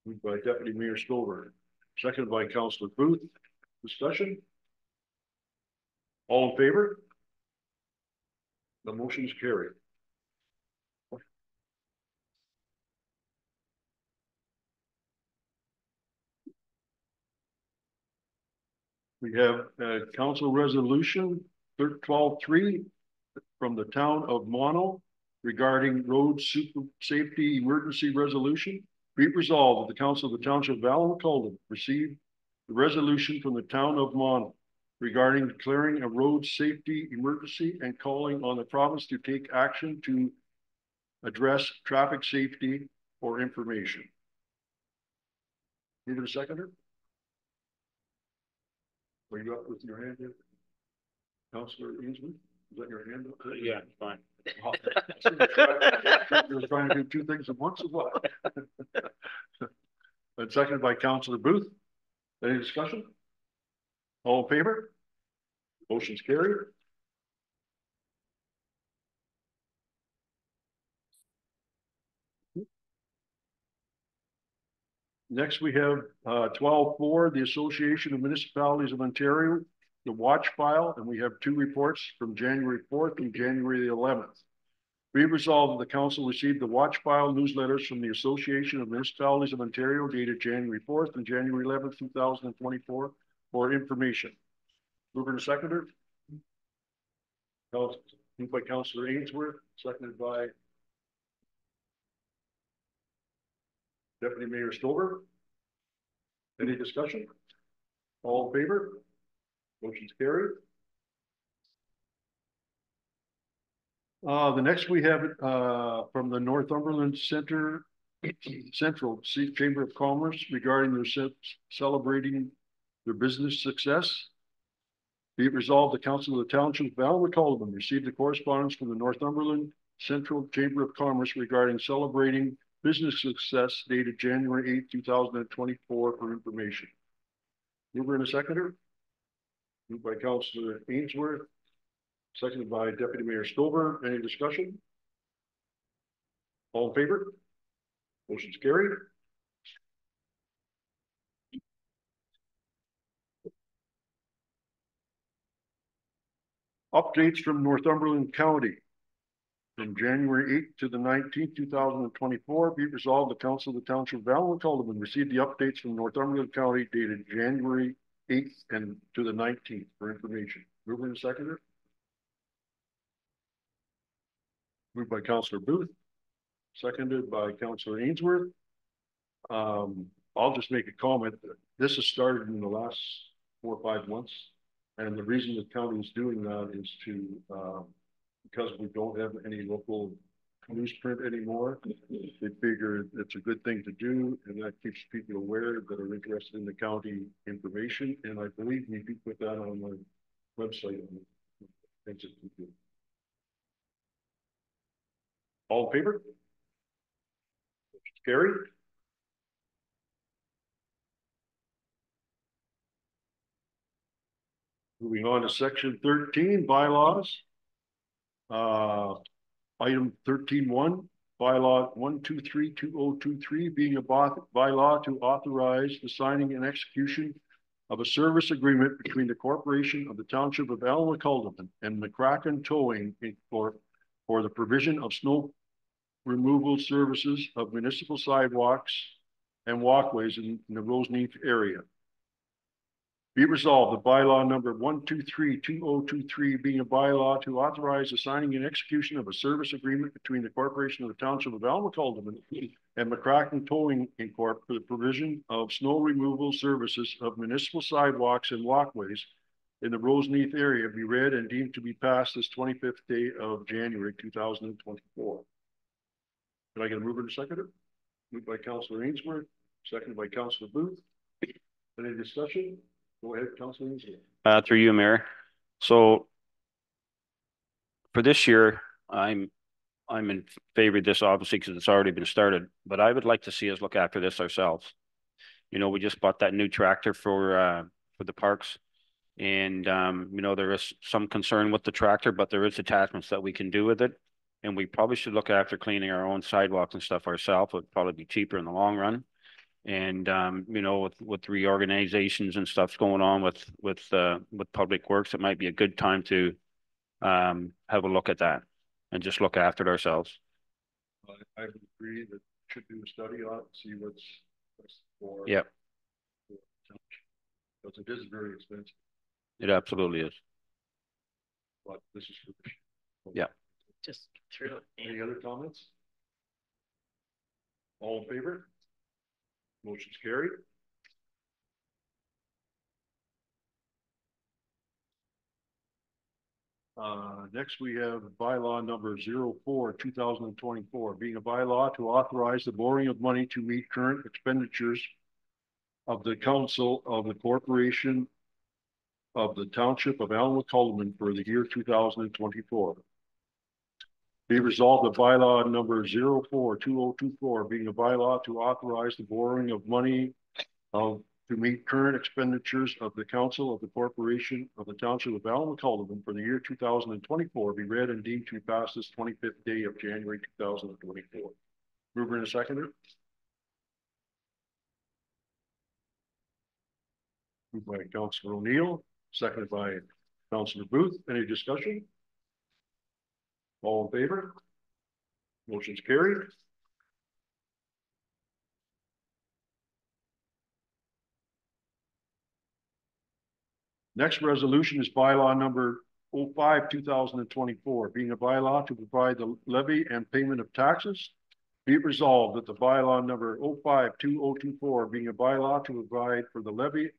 Moved by Deputy Mayor Stover, seconded by Councillor Booth. Discussion? All in favor? The motion is carried. We have council resolution 12-3 from the town of Mono regarding road safety emergency resolution. Be it resolved that the council of the township of Allen-McCullum received the resolution from the town of Mono regarding declaring a road safety emergency and calling on the province to take action to address traffic safety or information. Need a seconder? Are you up with your hand here? Councillor Ainsworth, is that your hand up? Yeah, fine. You're trying to do two things at once or what? And seconded by Councillor Booth. Any discussion? All in favor? Motion's carried. Next, we have 12-4, the Association of Municipalities of Ontario, the watch file, and we have two reports from January 4th and January the 11th. Be resolved that the council received the watch file newsletters from the Association of Municipalities of Ontario dated January 4th and January 11th, 2024 for information. Mover and seconder. Moved by Councillor Ainsworth, seconded by Deputy Mayor Stover. Any discussion? All in favor? Motion's carried. The next we have from the Northumberland Central Chamber of Commerce regarding their celebrating their business success. Be it resolved, the Council of the Township of Allen-McCullum received the correspondence from the Northumberland Central Chamber of Commerce regarding celebrating business success dated January 8th, 2024 for information. Mover and a seconder. Moved by Councillor Ainsworth, seconded by Deputy Mayor Stover. Any discussion? All in favor? Motion's carried. Updates from Northumberland County. From January 8th to the 19th, 2024, be resolved the Council of the Township of Allen-McCullum received the updates from Northumberland County dated January 8th and to the 19th for information. Mover and seconder. Moved by Councillor Booth, seconded by Councillor Ainsworth. I'll just make a comment that this has started in the last 4 or 5 months. And the reason the county is doing that is to, because we don't have any local newsprint anymore, they figure it's a good thing to do, and that keeps people aware that are interested in the county information. And I believe we do put that on the website. Thanks. All in favor? Carried. Moving on to section 13, bylaws. Item 13.1, bylaw 1232023 being a bylaw to authorize the signing and execution of a service agreement between the Corporation of the Township of Allen-McCullum and McCracken Towing for the provision of snow removal services of municipal sidewalks and walkways in the Roseneath area. Be it resolved, the bylaw number 123-2023 being a bylaw to authorize the signing and execution of a service agreement between the Corporation of the Township of Alma-Calderman and McCracken Towing Inc. for the provision of snow removal services of municipal sidewalks and walkways in the Roseneath area be read and deemed to be passed this 25th day of January 2024. Can I get a mover and a seconder? Moved by Councillor Ainsworth, seconded by Councillor Booth. Any discussion? Go ahead, Councillor Ainsworth. Through you, Mayor. So for this year, I'm in favor of this, obviously, because it's already been started, but I would like to see us look after this ourselves. You know, we just bought that new tractor for the parks. And, you know, there is some concern with the tractor, but there is attachments that we can do with it. And we probably should look after cleaning our own sidewalks and stuff ourselves. It would probably be cheaper in the long run. And, you know, with reorganizations and stuff going on with Public Works, it might be a good time to have a look at that and just look after it ourselves. I would agree that should do a study on it, see what's for. Yep. Because it is very expensive, It absolutely is. but this is for this year. Yeah. Just through it. Any other comments? All in favor? Motion's carried. Next we have bylaw number 04-2024, being a bylaw to authorize the borrowing of money to meet current expenditures of the council of the corporation of the township of Alma-Calderman for the year 2024. Be resolved that bylaw number 04-2024 being a bylaw to authorize the borrowing of money to meet current expenditures of the council of the corporation of the township of Alma-Calderman for the year 2024 be read and deemed to be passed this 25th day of January 2024. Mover and a seconder. Moved by Councillor O'Neill, seconded by Councillor Booth. Any discussion? All in favor? Motion's carried. Next resolution is bylaw number 05-2024, being a bylaw to provide the levy and payment of taxes. Be it resolved that the bylaw number 05-2024, being a bylaw to provide for the levy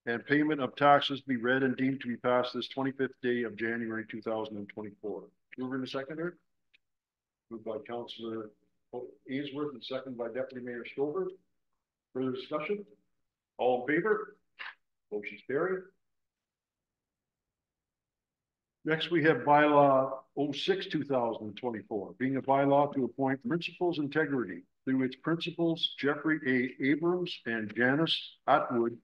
and payment of taxes be read and deemed to be passed this 25th day of January 2024. Mover and seconder. Moved by Councillor Ainsworth and seconded by Deputy Mayor Stover. Further discussion? All in favor? Motion's carried. Next, we have bylaw 06-2024, being a bylaw to appoint principals integrity through its principals, Jeffrey A. Abrams and Janice Atwood,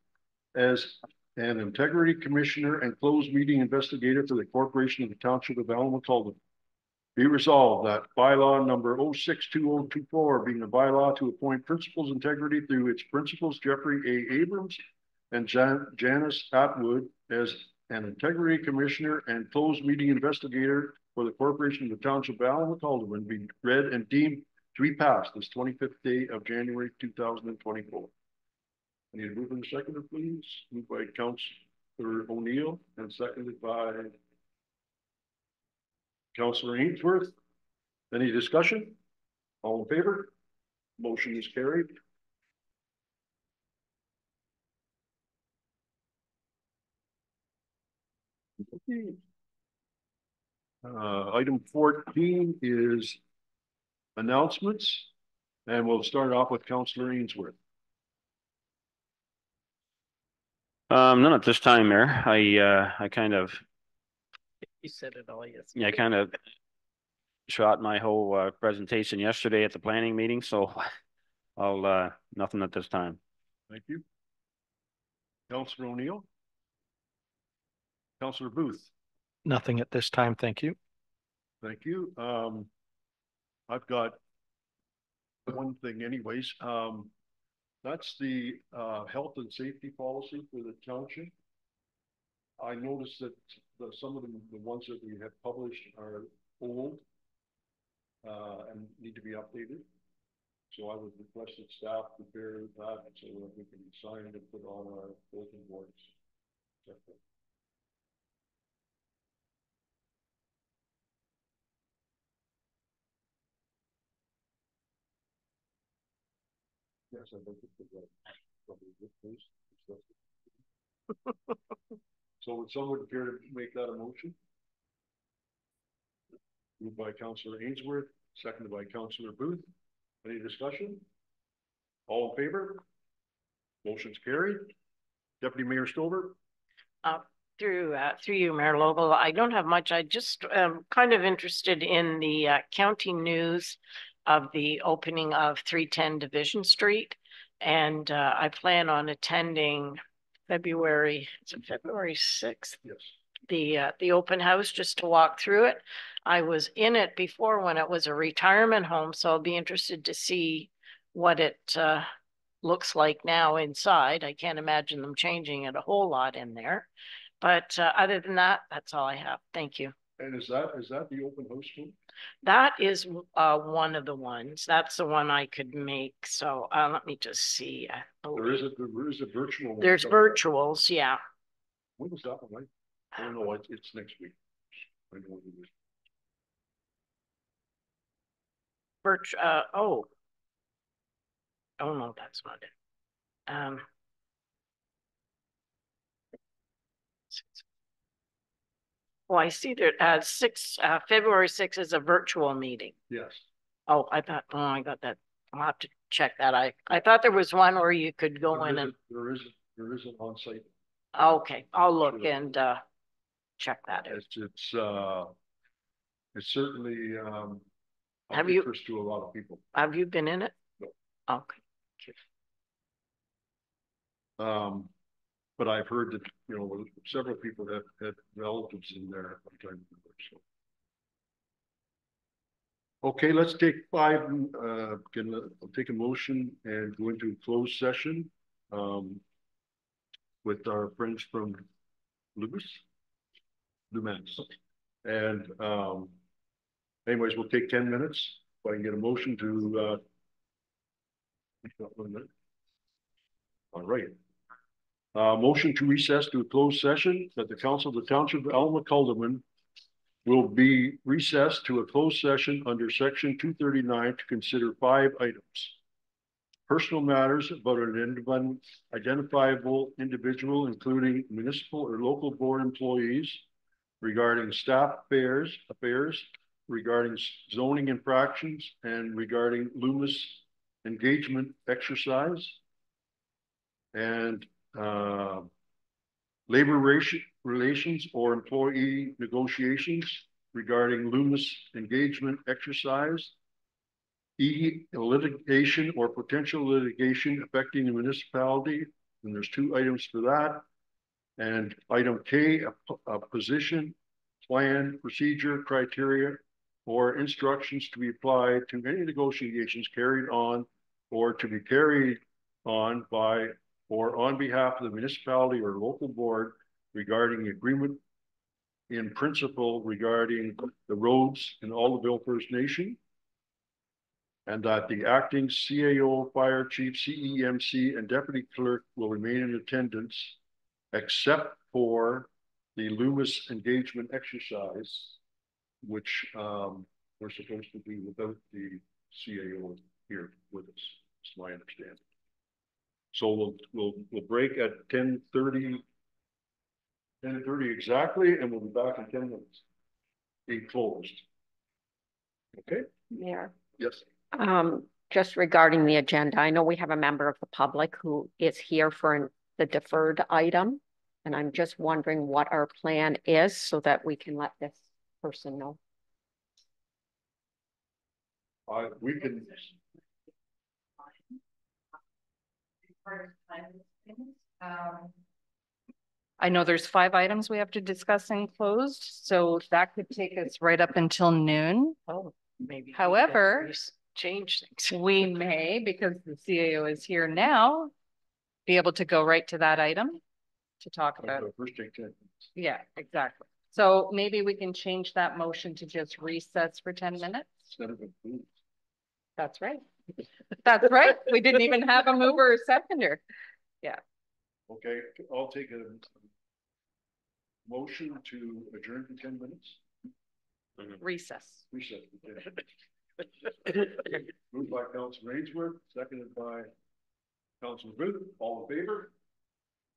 as an integrity commissioner and closed meeting investigator for the corporation of the township of Alma-Calderman. Be resolved that bylaw number 06-2024, being a bylaw to appoint principals integrity through its principals, Jeffrey A. Abrams and Janice Atwood, as an integrity commissioner and closed meeting investigator for the corporation of the township of Alma-Calderman be read and deemed to be passed this 25th day of January 2024. I need a mover and seconder, please. Moved by Councillor O'Neill and seconded by Councillor Ainsworth. Any discussion? All in favor? Motion is carried. Item 14 is announcements, and we'll start off with Councillor Ainsworth. None at this time, Mayor. I kind of, You said it all, yes. yeah, kind of shot my whole presentation yesterday at the planning meeting, so I'll nothing at this time. Thank you. Councillor O'Neill. Councillor Booth. Nothing at this time, thank you. Thank you. I've got one thing anyways. That's the health and safety policy for the township. I noticed that some of the ones that we have published are old. and need to be updated. So I would request that staff prepare that so that we can sign and put on our bulletin boards. Yes, I'd like to put that. Probably a good place. So would someone care to make that a motion? Moved by Councillor Ainsworth, seconded by Councillor Booth. Any discussion? All in favor? Motion's carried. Deputy Mayor Stover? Through you, Mayor Lovell, I don't have much. I just kind of interested in the county news of the opening of 310 Division Street. And I plan on attending February 6th? Yes. The open house just to walk through it. I was in it before when it was a retirement home, so I'll be interested to see what it looks like now inside. I can't imagine them changing it a whole lot in there. But other than that, that's all I have. Thank you. And is that the open house one? That is one of the ones. That's the one I could make. So let me just see. There is a virtual one. There's virtuals, yeah. When was that one, right? I don't know, it's next week. I know what it is. Oh no, that's not it. Oh, I see there February 6th is a virtual meeting. Yes. Oh, I got that. I'll have to check that. I thought there was one where you could go in and. There is an on-site. Okay, I'll look and check that out. It's certainly Have of you- interest to a lot of people. Have you been in it? No. Okay. But I've heard that, several people have had relatives in there at one time. So. Okay, let's take five, I'll take a motion and go into closed session with our friends from Lumens. And anyways, we'll take 10 minutes. If I can get a motion to all right. Motion to recess to a closed session that the Council of the Township of Alma-Calderman will be recessed to a closed session under Section 239 to consider 5 items. Personal matters about an identifiable individual, including municipal or local board employees, regarding staff affairs, regarding zoning infractions, and regarding Loomis engagement exercise, and labor relations or employee negotiations regarding Loomis engagement exercise, litigation or potential litigation affecting the municipality, and there's 2 items for that. And item K, a position, plan, procedure, criteria, or instructions to be applied to any negotiations carried on or to be carried on by or on behalf of the municipality or local board regarding agreement in principle regarding the roads in Alderville First Nation, and that the acting CAO, fire chief, CEMC, and deputy clerk will remain in attendance except for the Loomis engagement exercise, which we're supposed to be without the CAO here with us. It's my understanding. So we'll break at 10:30 exactly, and we'll be back in 10 minutes. Be closed. Okay. Mayor. Yes. Just regarding the agenda, I know we have a member of the public who is here for the deferred item, and I'm just wondering what our plan is so that we can let this person know. We can. I know there's 5 items we have to discuss in closed, so that could take us right up until noon. Oh, maybe. However, change things. we may, because the CAO is here now, be able to go right to that item to talk about. First take 10 minutes. Yeah, exactly. So maybe we can change that motion to just recess for 10 minutes. Instead of a- That's right. That's right. We didn't even have a mover or seconder. Okay, I'll take a motion to adjourn for 10 minutes. Recess. Reset. Okay. Moved by Councilor Ainsworth, seconded by Councilor Booth. All in favor?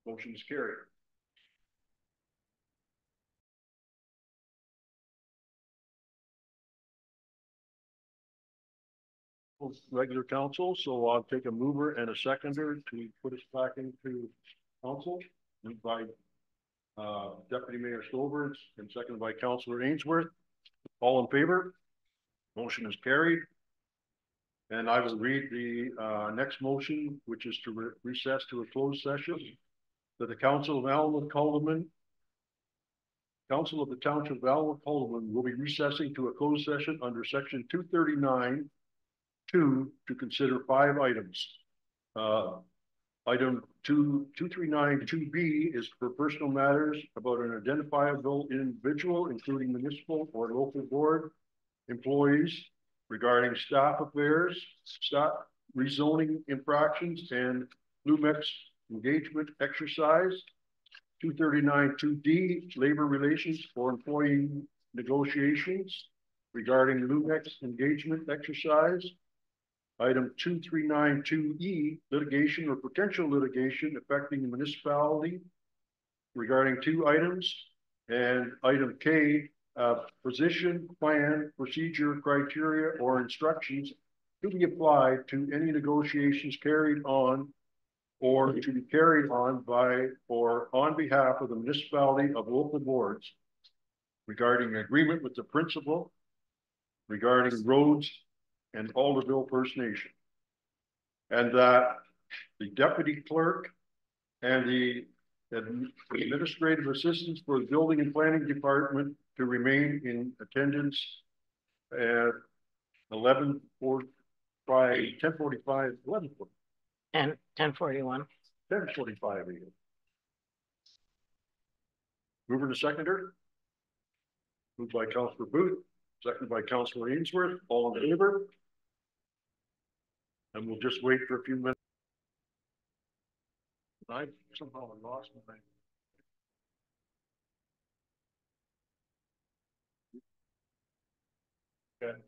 Motion is carried. Regular council, so I'll take a mover and a seconder to put us back into council. Moved by Deputy Mayor Stolberts and seconded by Councilor Ainsworth. All in favor? Motion is carried. And I will read the next motion, which is to recess to a closed session. That the Council of Allen-Cullivan, Council of the Township of Allen-Cullivan will be recessing to a closed session under section 239 to consider 5 items. Item 239-2B is for personal matters about an identifiable individual, including municipal or local board employees, regarding staff affairs, staff rezoning infractions, and Lumex engagement exercise. 239-2D, labor relations for employee negotiations regarding Lumex engagement exercise. Item 2392E, litigation or potential litigation affecting the municipality regarding 2 items. And item K, position, plan, procedure, criteria, or instructions to be applied to any negotiations carried on or to be carried on by or on behalf of the municipality of local boards regarding agreement with the principal regarding roads and Alderville First Nation. And that the deputy clerk and the administrative assistants for the building and planning department to remain in attendance at 10:45, And 10:41. 10:45 again. Mover to seconder. Moved by Councilor Booth, seconded by Councilor Ainsworth. All in favor? And we'll just wait for a few minutes. I somehow lost my. Okay.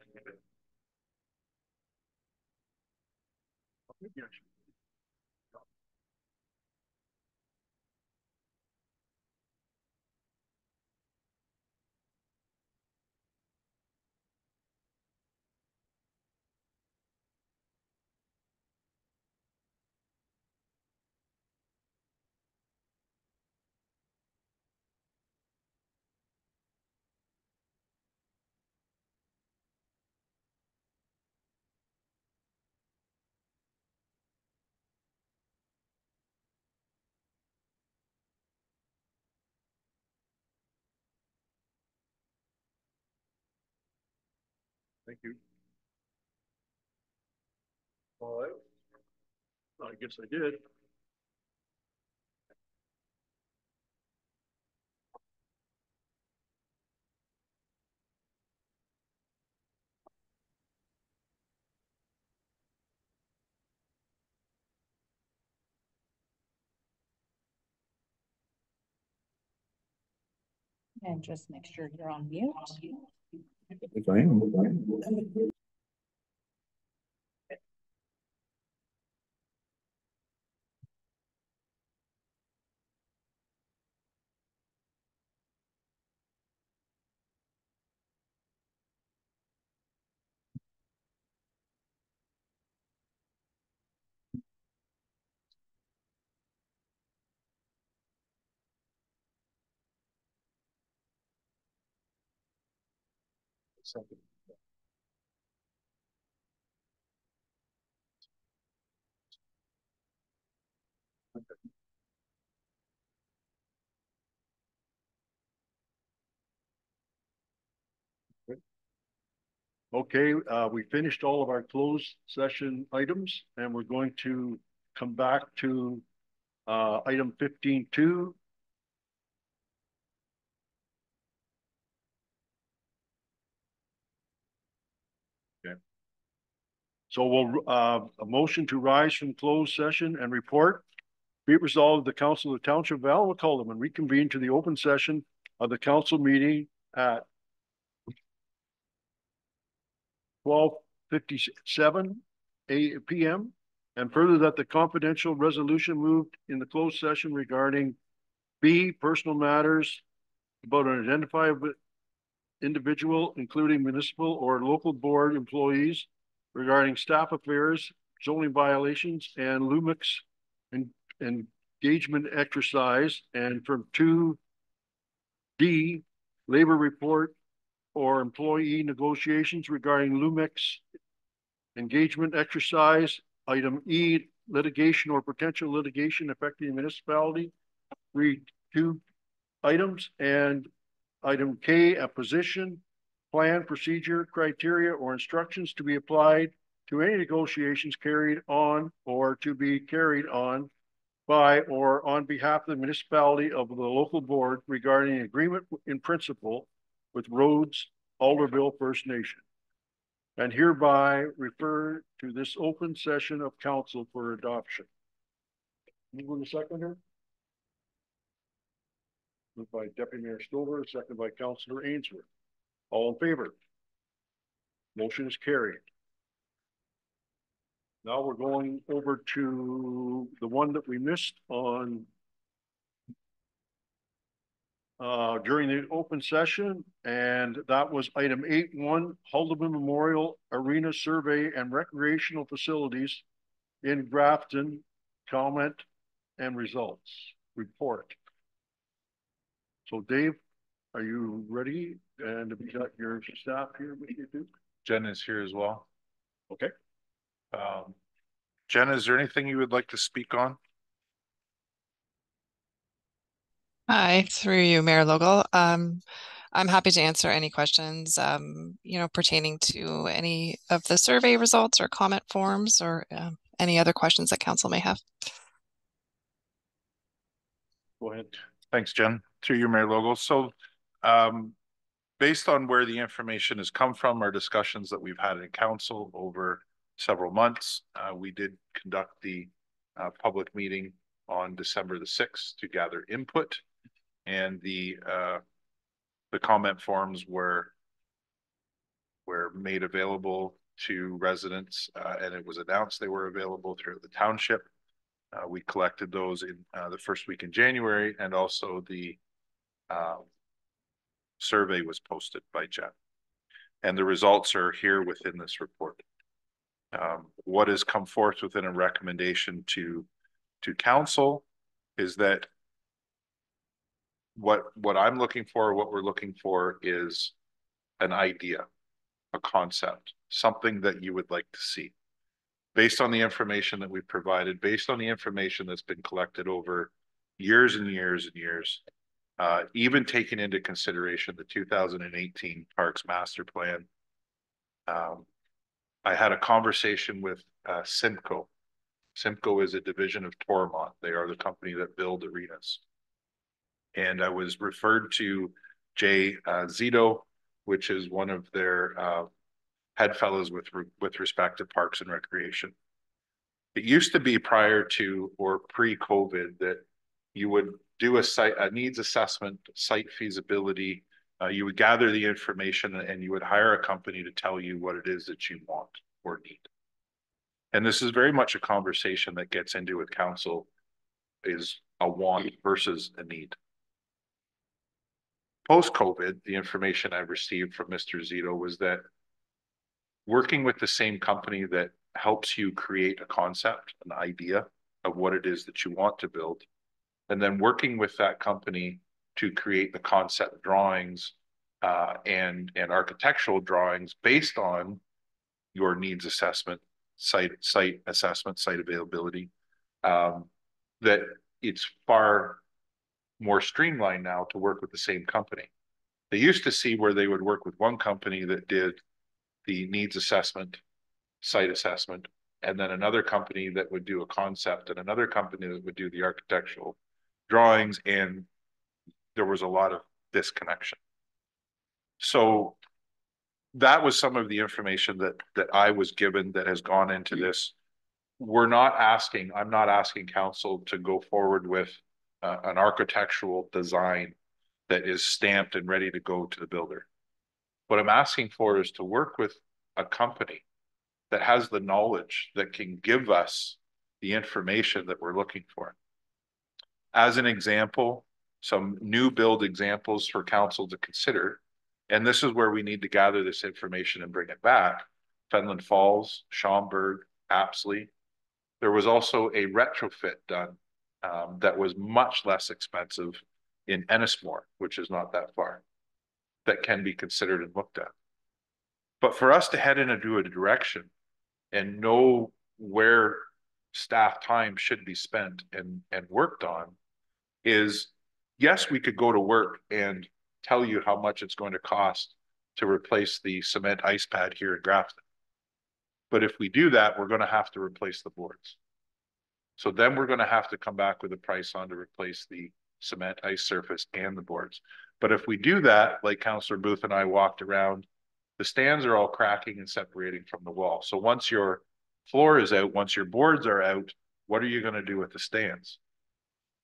Thank you. All right. I guess I did. And just make sure you're on mute. If I am. Okay, we finished all of our closed session items and we're going to come back to item 15.2. So a motion to rise from closed session and report. Be it resolved, the Council of the Township of Alva-Cullivan reconvene to the open session of the council meeting at 12:57 p.m. And further that the confidential resolution moved in the closed session regarding B, personal matters about an identifiable individual, including municipal or local board employees, regarding staff affairs, zoning violations, and Lumix engagement exercise, and from 2D, labor report or employee negotiations regarding Lumix engagement exercise. Item E, litigation or potential litigation affecting the municipality. Read 2 items. And item K, a position, plan, procedure, criteria, or instructions to be applied to any negotiations carried on or to be carried on by or on behalf of the municipality of the local board regarding agreement in principle with Rhodes Alderville First Nation, and hereby refer to this open session of council for adoption. Move to seconder. Moved by Deputy Mayor Stover, seconded by Councillor Ainsworth. All in favor? Motion is carried. Now we're going over to the one that we missed on during the open session, and that was item 8.1, Haldeman Memorial Arena Survey and Recreational Facilities in Grafton. Comment and results report. So Dave, are you ready? And have you got your staff here with you too? Jen is here as well. Okay. Jen, is there anything you would like to speak on? Hi, through you, Mayor Logal. I'm happy to answer any questions, pertaining to any of the survey results or comment forms or any other questions that council may have. Go ahead. Thanks, Jen. Through you, Mayor Logal. So, based on where the information has come from, our discussions that we've had in council over several months, we did conduct the public meeting on December the 6th to gather input, and the comment forms were made available to residents, and it was announced they were available throughout the township. We collected those in the first week in January, and also the survey was posted by Jen, and the results are here within this report. What has come forth within a recommendation to council is that what I'm looking for, what we're looking for is an idea, a concept, something that you would like to see. Based on the information that we've provided, based on the information that's been collected over years and years and years, even taking into consideration the 2018 Parks Master Plan. I had a conversation with Simcoe. Simcoe is a division of Toromont. They are the company that build arenas. And I was referred to Jay Zito, which is one of their head fellows with respect to Parks and Recreation. It used to be prior to or pre-COVID that you would do a needs assessment, site feasibility. You would gather the information and you would hire a company to tell you what it is that you want or need. And this is very much a conversation that gets into with council, is a want versus a need. Post-COVID, the information I received from Mr. Zito was that working with the same company that helps you create a concept, an idea of what it is that you want to build, and then working with that company to create the concept drawings and architectural drawings based on your needs assessment, site assessment, site availability, that it's far more streamlined now to work with the same company. They used to see where they would work with one company that did the needs assessment, site assessment, and then another company that would do a concept and another company that would do the architectural drawings, and there was a lot of disconnection. So that was some of the information that I was given that has gone into this. I'm not asking council to go forward with an architectural design that is stamped and ready to go to the builder. What I'm asking for is to work with a company that has the knowledge that can give us the information that we're looking for. As an example, some new build examples for council to consider, and this is where we need to gather this information and bring it back. Fenland Falls, Schaumburg, Apsley. There was also a retrofit done that was much less expensive in Ennismore, which is not that far, that can be considered and looked at. But for us to head in a direction and know where staff time should be spent and worked on is, yes, we could go to work and tell you how much it's going to cost to replace the cement ice pad here in Grafton. But if we do that, we're going to have to replace the boards. So then we're going to have to come back with a price on to replace the cement ice surface and the boards. But if we do that, like Councillor Booth and I walked around, the stands are all cracking and separating from the wall. So once your floor is out, once your boards are out, what are you going to do with the stands?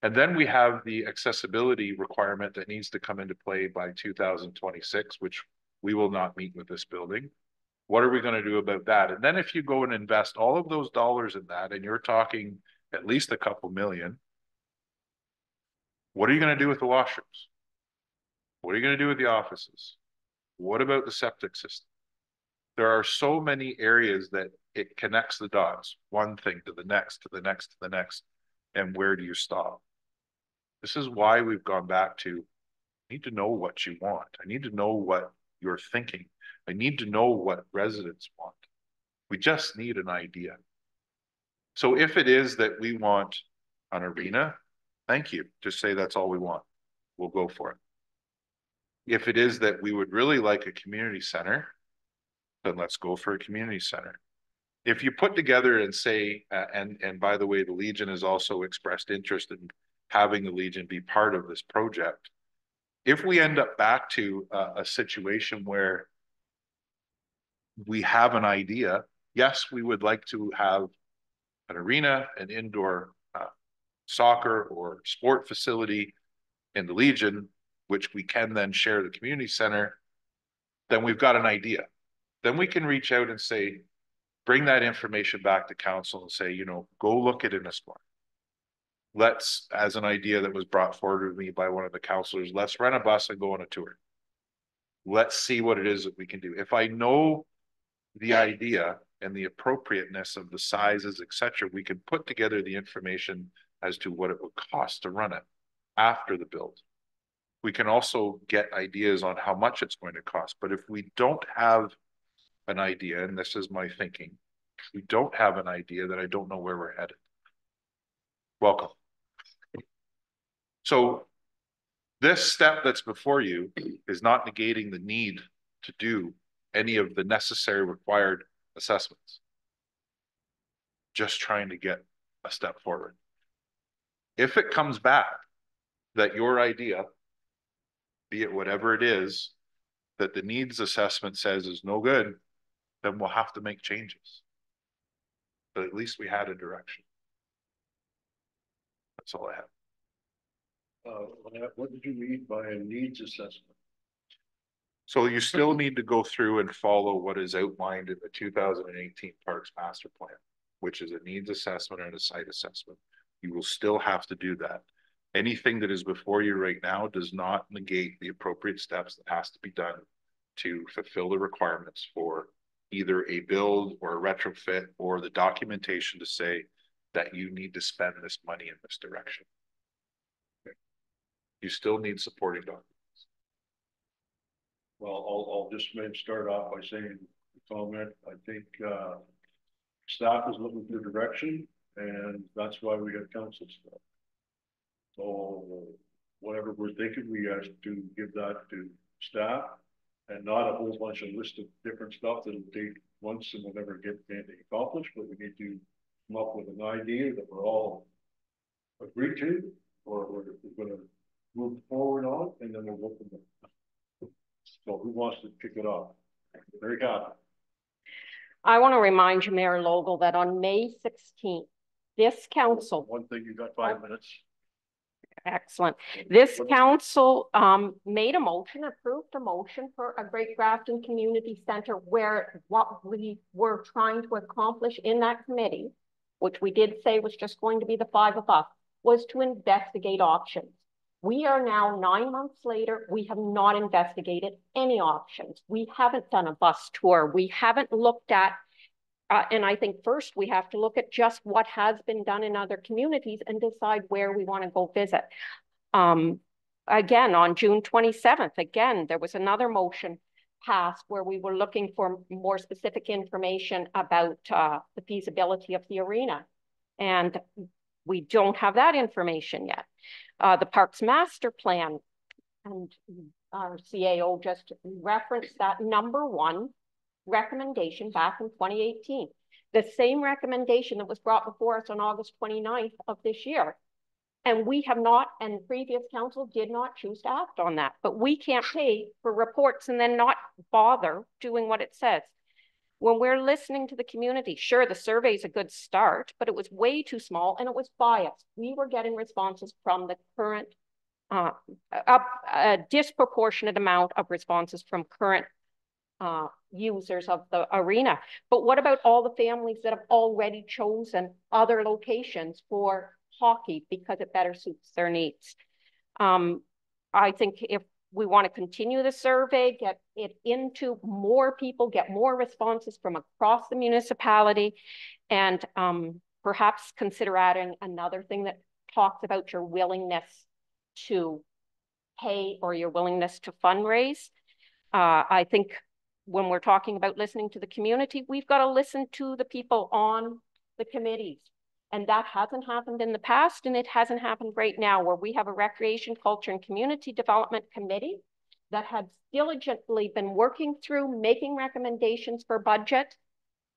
And then we have the accessibility requirement that needs to come into play by 2026, which we will not meet with this building. What are we going to do about that? And then if you go and invest all of those dollars in that, and you're talking at least a couple million, what are you going to do with the washrooms? What are you going to do with the offices? What about the septic system? There are so many areas that it connects the dots, one thing to the next, to the next, to the next. And where do you stop? This is why we've gone back to, I need to know what you want. I need to know what you're thinking. I need to know what residents want. We just need an idea. So if it is that we want an arena, thank you. Just say that's all we want. We'll go for it. If it is that we would really like a community center, then let's go for a community center. If you put together and say, and by the way, the Legion has also expressed interest in having the Legion be part of this project. If we end up back to a situation where we have an idea, yes, we would like to have an arena, an indoor soccer or sport facility in the Legion, which we can then share the community center, then we've got an idea. Then we can reach out and say, bring that information back to council and say, you know, go look at Ennismore. Let's, as an idea that was brought forward to me by one of the councillors, let's rent a bus and go on a tour. Let's see what it is that we can do. If I know the idea and the appropriateness of the sizes, etc., we can put together the information as to what it would cost to run it after the build. We can also get ideas on how much it's going to cost. But if we don't have an idea, and this is my thinking, if we don't have an idea, then I don't know where we're headed. Welcome. So this step that's before you is not negating the need to do any of the necessary required assessments. Just trying to get a step forward. If it comes back that your idea, be it whatever it is, that the needs assessment says is no good, then we'll have to make changes. But at least we had a direction. That's all I have. What did you mean by a needs assessment? So you still need to go through and follow what is outlined in the 2018 Parks Master Plan, which is a needs assessment and a site assessment. You will still have to do that. Anything that is before you right now does not negate the appropriate steps that has to be done to fulfill the requirements for either a build or a retrofit or the documentation to say that you need to spend this money in this direction. Okay. You still need supporting documents. Well, I'll just maybe start off by saying a comment. I think staff is looking for direction, and that's why we have council staff. So whatever we're thinking, we have to give that to staff, and not a whole bunch of list of different stuff that'll take months and we'll never get anything accomplished. But we need to come up with an idea that we're all agree to, or we're going to move forward on, and then we'll go from there. So who wants to kick it off? There you go. I want to remind you, Mayor Logal, that on May 16th, this council, One thing, you got 5 minutes. excellent, this council made a motion, approved a motion for a Great Grafton Community Center, where what we were trying to accomplish in that committee, which we did say was just going to be the 5 of us, was to investigate options. We are now 9 months later. We have not investigated any options. We haven't done a bus tour. We haven't looked at, and I think first we have to look at just what has been done in other communities and decide where we want to go visit. Again, on June 27th, again, there was another motion passed where we were looking for more specific information about the feasibility of the arena. And we don't have that information yet. The Parks Master Plan, and our CAO just referenced that #1 recommendation back in 2018. The same recommendation that was brought before us on August 29th of this year. And we have not, and previous council did not choose to act on that. But we can't pay for reports and then not bother doing what it says. When we're listening to the community, sure, the survey is a good start, but it was way too small and it was biased. We were getting responses from the current, a disproportionate amount of responses from current users of the arena. But what about all the families that have already chosen other locations for hockey because it better suits their needs? I think if we want to continue the survey, get it into more people, get more responses from across the municipality, and perhaps consider adding another thing that talks about your willingness to pay or your willingness to fundraise. I think when we're talking about listening to the community, we've got to listen to the people on the committees. And that hasn't happened in the past, and it hasn't happened right now, where we have a Recreation, Culture, and Community Development Committee that has diligently been working through, making recommendations for budget,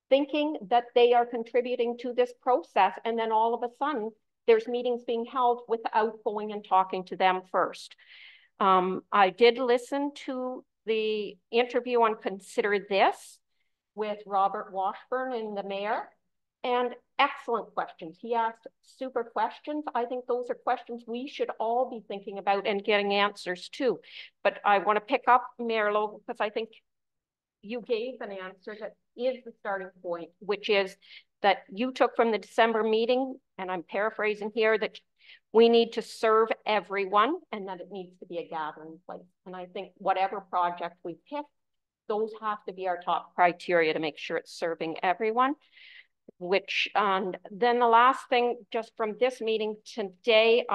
thinking that they are contributing to this process. And then all of a sudden, there's meetings being held without going and talking to them first. I did listen to the interview on Consider This with Robert Washburn and the mayor, and excellent questions. He asked super questions. I think those are questions we should all be thinking about and getting answers to. But I want to pick up, Mayor Logan, because I think you gave an answer that is the starting point, which is that you took from the December meeting, and I'm paraphrasing here, that we need to serve everyone and that it needs to be a gathering place. And I think whatever project we pick, those have to be our top criteria to make sure it's serving everyone. Which, and then the last thing, just from this meeting today,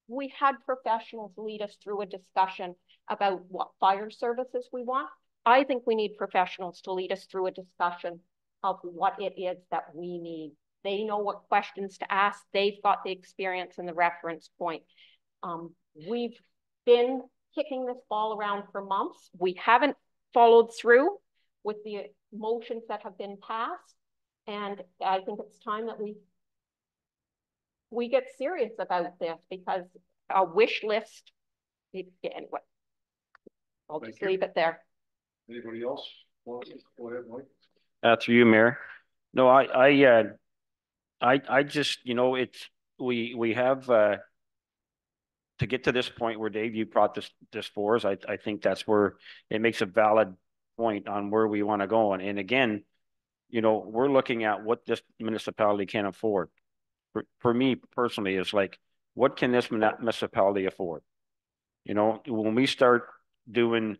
we had professionals lead us through a discussion about what fire services we want. I think we need professionals to lead us through a discussion of what it is that we need. They know what questions to ask. They've got the experience and the reference point. We've been kicking this ball around for months. We haven't followed through with the motions that have been passed. And I think it's time that we get serious about this, because a wish list, anyway, I'll just leave it there. Anybody else? Go ahead, Mike. Through you, Mayor. No, I just, you know, it's, we have, to get to this point where Dave, you brought this for us, I think that's where it makes a valid point on where we want to go. And again, you know, we're looking at what this municipality can afford. For me personally, it's like, what can this municipality afford? You know, when we start doing,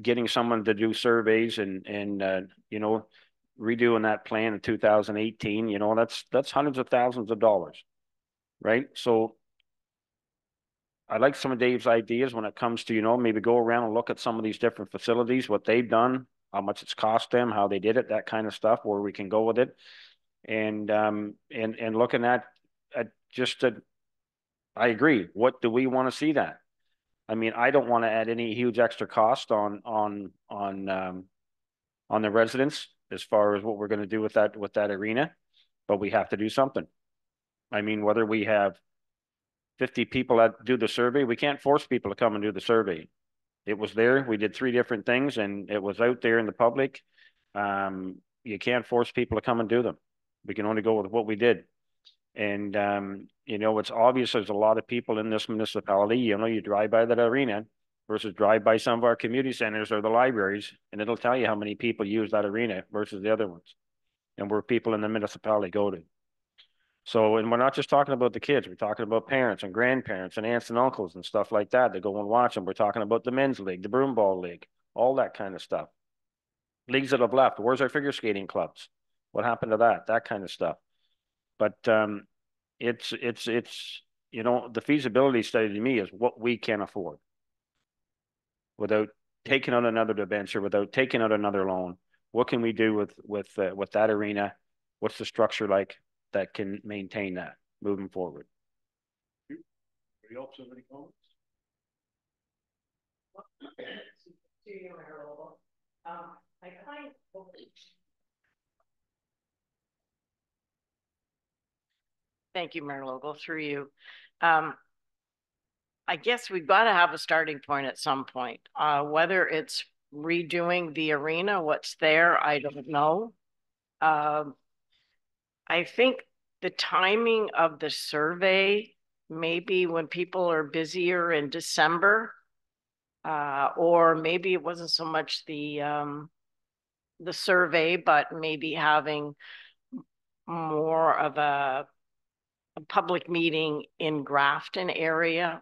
getting someone to do surveys and you know, redoing that plan in 2018, you know, that's hundreds of thousands of dollars, right? So I like some of Dave's ideas when it comes to, you know, maybe go around and look at some of these different facilities, what they've done, how much it's cost them, how they did it, that kind of stuff, where we can go with it. And looking at just I agree. What do we want to see that? I mean, I don't want to add any huge extra cost on the residents as far as what we're going to do with that arena, but we have to do something. I mean, whether we have 50 people that do the survey, we can't force people to come and do the survey. It was there. We did 3 different things and it was out there in the public. You can't force people to come and do them. We can only go with what we did. And, you know, it's obvious there's a lot of people in this municipality, you know, you drive by that arena versus drive by some of our community centers or the libraries, and it'll tell you how many people use that arena versus the other ones and where people in the municipality go to. So, and we're not just talking about the kids, we're talking about parents and grandparents and aunts and uncles and stuff like that that go and watch them. We're talking about the men's league, the broomball league, all that kind of stuff. Leagues that have left. Where's our figure skating clubs? What happened to that? That kind of stuff. But it's you know, the feasibility study to me is what we can afford without taking out another debenture, without taking out another loan. What can we do with that arena? What's the structure like that can maintain that moving forward? Anybody else have any comments? Thank you, Mayor Logal, through you. I guess we've got to have a starting point at some point. Whether it's redoing the arena, what's there, I don't know. I think the timing of the survey, maybe when people are busier in December, or maybe it wasn't so much the survey, but maybe having more of a public meeting in Grafton area.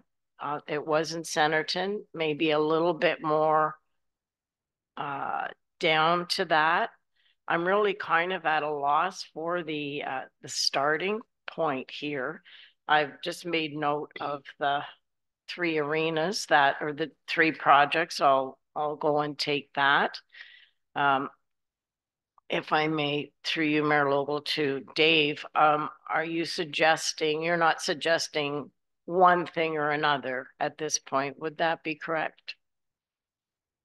It was in Centerton, maybe a little bit more down to that. I'm really kind of at a loss for the starting point here. I've just made note of the 3 arenas that, or the 3 projects. I'll go and take that. If I may, through you, Mayor Logal, to Dave, are you suggesting, you're not suggesting one thing or another at this point? Would that be correct?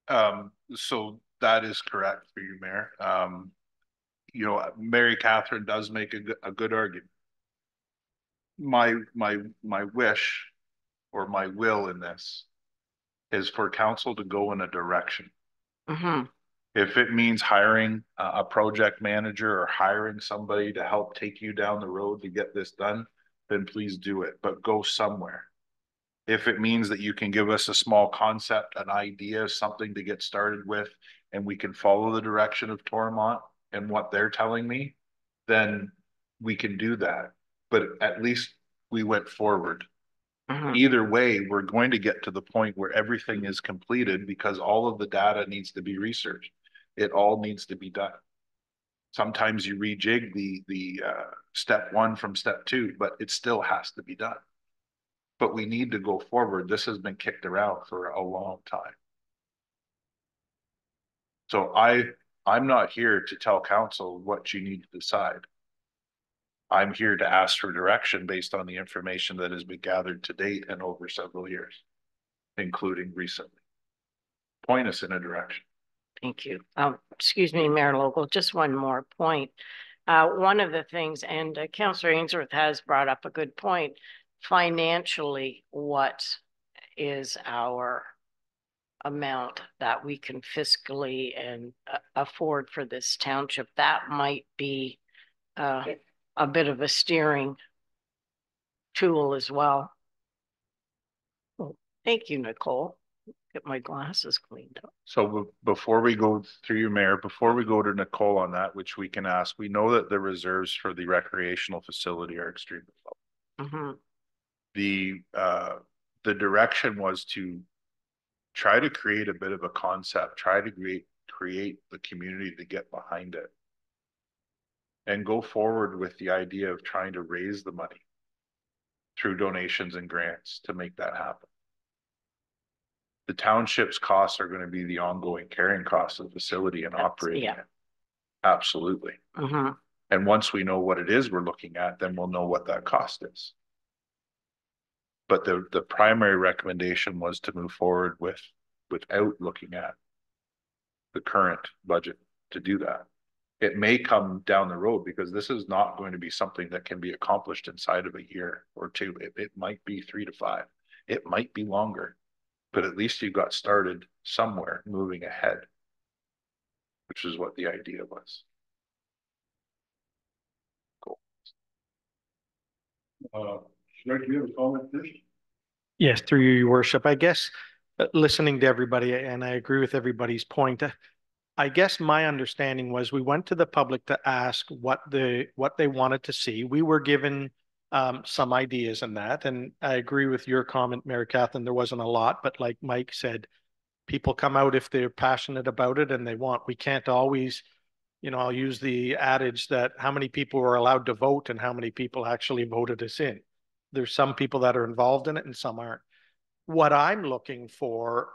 So that is correct for you, Mayor. You know, Mary Catherine does make a good argument. My wish or my will in this is for council to go in a direction. Mm-hmm. If it means hiring a project manager or hiring somebody to help take you down the road to get this done, then please do it, but go somewhere. If it means that you can give us a small concept, an idea, something to get started with, and we can follow the direction of Toromont and what they're telling me, then we can do that. But at least we went forward. Mm-hmm. Either way, we're going to get to the point where everything is completed because all of the data needs to be researched. It all needs to be done. Sometimes you rejig the step 1 from step 2, but it still has to be done. But we need to go forward. This has been kicked around for a long time. So I'm not here to tell council what you need to decide. I'm here to ask for direction based on the information that has been gathered to date and over several years, including recently. Point us in a direction. Thank you. Excuse me, Mayor Logal, just one more point. One of the things, and Councillor Ainsworth has brought up a good point, financially, what is our amount that we can fiscally and afford for this township? That might be a bit of a steering tool as well. Well, thank you, Nicole. Get my glasses cleaned up. So before we go through you, Mayor, before we go to Nicole on that, which we can ask, we know that the reserves for the recreational facility are extremely low. Mm-hmm. The direction was to try to create a bit of a concept, try to create the community to get behind it, and go forward with the idea of trying to raise the money through donations and grants to make that happen. The township's costs are going to be the ongoing carrying costs of the facility and operating it. Absolutely. Mm-hmm. And once we know what it is we're looking at, then we'll know what that cost is. But the primary recommendation was to move forward without looking at the current budget to do that. It may come down the road because this is not going to be something that can be accomplished inside of a year or 2. It might be 3 to 5. It might be longer. But at least you got started somewhere, moving ahead, which is what the idea was. Cool. Greg, do you have a comment, please? Yes, through you, your worship. I guess listening to everybody, and I agree with everybody's point. I guess my understanding was we went to the public to ask what they wanted to see. We were given some ideas in that, and I agree with your comment, Mary Catherine. There wasn't a lot, but like Mike said, people come out if they're passionate about it and they want. We can't always, I'll use the adage that how many people were allowed to vote and how many people actually voted us in. There's some people that are involved in it and some aren't. What I'm looking for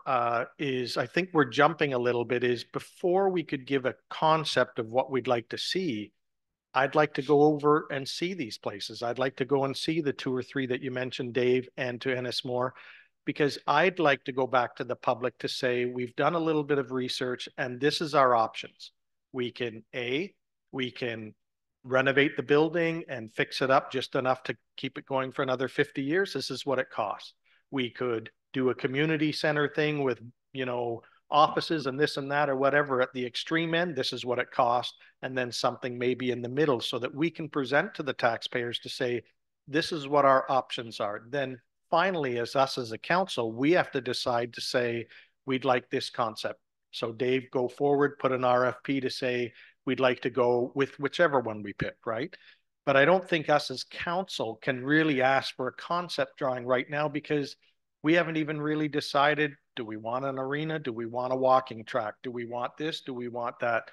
is, I think we're jumping a little bit, is before we could give a concept of what we'd like to see, I'd like to go over and see these places. I'd like to go and see the 2 or 3 that you mentioned, Dave, and to Ennismore, because I'd like to go back to the public to say, we've done a little bit of research and this is our options. We can renovate the building and fix it up just enough to keep it going for another 50 years. This is what it costs. We could do a community center thing with, offices and this and that or whatever at the extreme end. This is what it costs. And then something maybe in the middle so that we can present to the taxpayers to say, this is what our options are. Then finally, as a council, we have to decide to say, we'd like this concept. So Dave, go forward, put an RFP to say, we'd like to go with whichever one we pick, right? But I don't think us as council can really ask for a concept drawing right now because we haven't even really decided, do we want an arena? Do we want a walking track? Do we want this? Do we want that?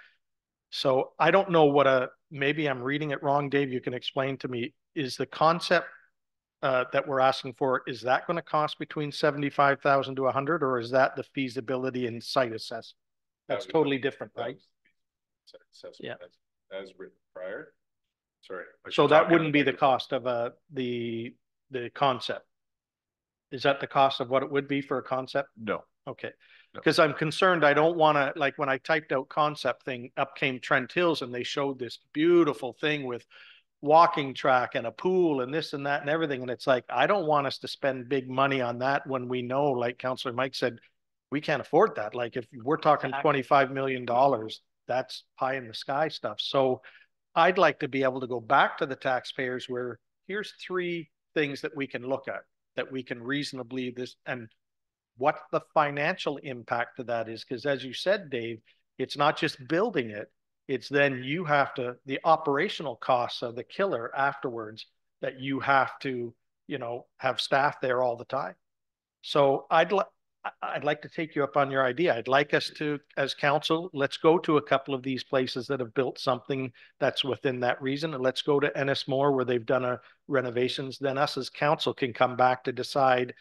So I don't know maybe I'm reading it wrong, Dave, you can explain to me, is the concept that we're asking for, is that going to cost between 75,000 to 100, or is that the feasibility and site assessment? That's totally different, right? Yeah. As written prior. Sorry. So that wouldn't be the cost of the concept. Is that the cost of what it would be for a concept? No. Okay. Because I'm concerned, I don't want to, like when I typed out concept thing, up came Trent Hills and they showed this beautiful thing with walking track and a pool and this and that and everything. And it's like, I don't want us to spend big money on that when we know, like Councillor Mike said, we can't afford that. Like if we're talking $25 million, that's pie in the sky stuff. So I'd like to be able to go back to the taxpayers where here's 3 things that we can look at, that we can reasonably and what the financial impact of that is. Because as you said, Dave, it's not just building it, it's then you have to, the operational costs of the killer afterwards, that you have to, have staff there all the time. So I'd like to take you up on your idea. I'd like us to, as council, let's go to a couple of these places that have built something that's within that reason. And let's go to Ennismore where they've done renovations. Then us as council can come back to decide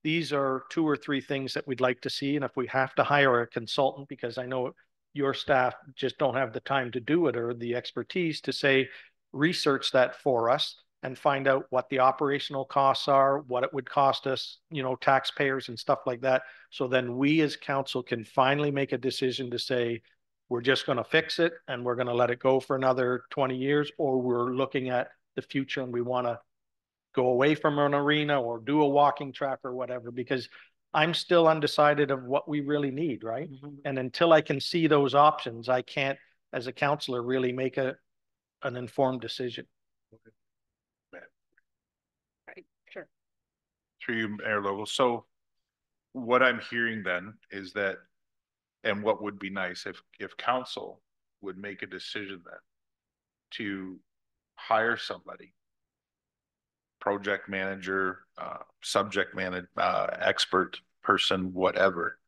these are 2 or 3 things that we'd like to see. And if we have to hire a consultant, because I know your staff just don't have the time to do it or the expertise to say, research that for us and find out what the operational costs are, what it would cost us, taxpayers and stuff like that. So then we as council can finally make a decision to say, we're just going to fix it and we're going to let it go for another 20 years, or we're looking at the future and we want to go away from an arena or do a walking track or whatever, because I'm still undecided of what we really need, right? Mm-hmm. And until I can see those options, I can't, as a councillor, really make an informed decision. Right, sure. Through you, Mayor Logal. So what I'm hearing then is that, and what would be nice if council would make a decision then to hire somebody, project manager, subject manager, expert person, whatever,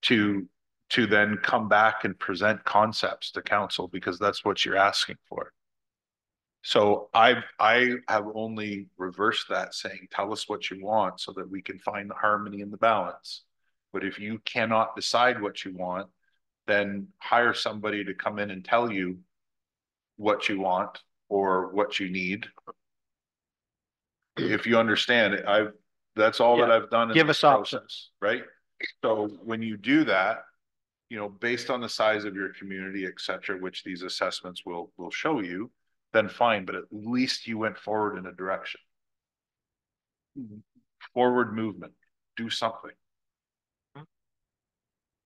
to then come back and present concepts to council, because that's what you're asking for. So I have only reversed that, saying, tell us what you want so that we can find the harmony and the balance. But if you cannot decide what you want, then hire somebody to come in and tell you what you want or what you need. If you understand it, that's all that I've done in Give us options, right? So when you do that, based on the size of your community, et cetera, which these assessments will show you, then fine, but at least you went forward in a direction. Forward movement, do something.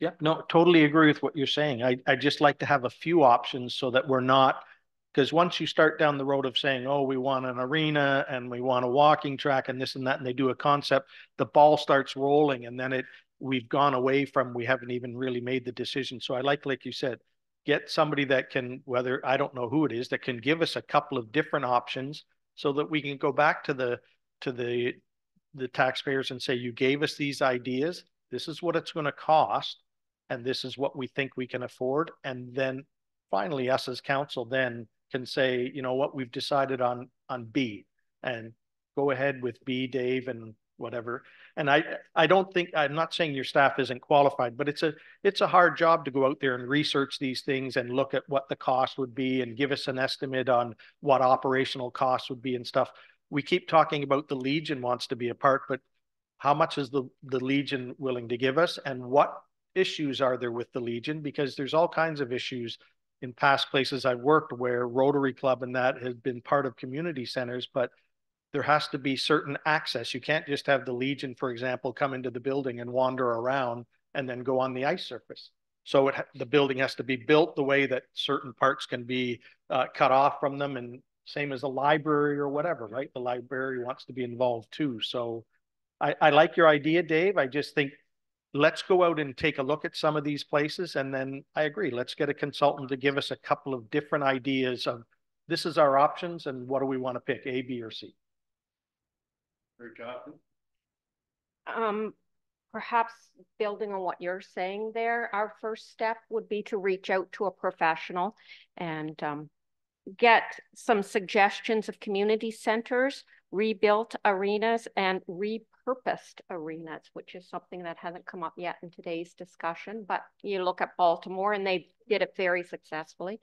Yeah, no, totally agree with what you're saying. I just like to have a few options so that we're not, because once you start down the road of saying, oh, we want an arena and we want a walking track and this and that, and they do a concept, the ball starts rolling and then we've gone away from, we haven't even really made the decision. So I like you said, get somebody that can, whether, I don't know who it is, that can give us a couple of different options so that we can go back to the taxpayers and say, you gave us these ideas. This is what it's going to cost. And this is what we think we can afford. And then finally, us as council then can say, you know what, we've decided on B, and go ahead with B, Dave, and whatever. And I don't think, I'm not saying your staff isn't qualified, but it's a hard job to go out there and research these things and look at what the cost would be and give us an estimate on what operational costs would be and stuff. We keep talking about the Legion wants to be a part, but how much is the Legion willing to give us, and what issues are there with the Legion? Because there's all kinds of issues in past places I've worked where Rotary Club and that has been part of community centers, but there has to be certain access. You can't just have the Legion, for example, come into the building and wander around and then go on the ice surface. So the building has to be built the way that certain parts can be cut off from them, and same as a library or whatever, right? The library wants to be involved too. So I like your idea, Dave. I just think let's go out and take a look at some of these places. And then I agree, let's get a consultant to give us a couple of different ideas of this is our options and what do we want to pick, A, B, or C. Perhaps building on what you're saying there, our first step would be to reach out to a professional and get some suggestions of community centers, rebuilt arenas, and repurposed arenas, which is something that hasn't come up yet in today's discussion. But you look at Baltimore and they did it very successfully.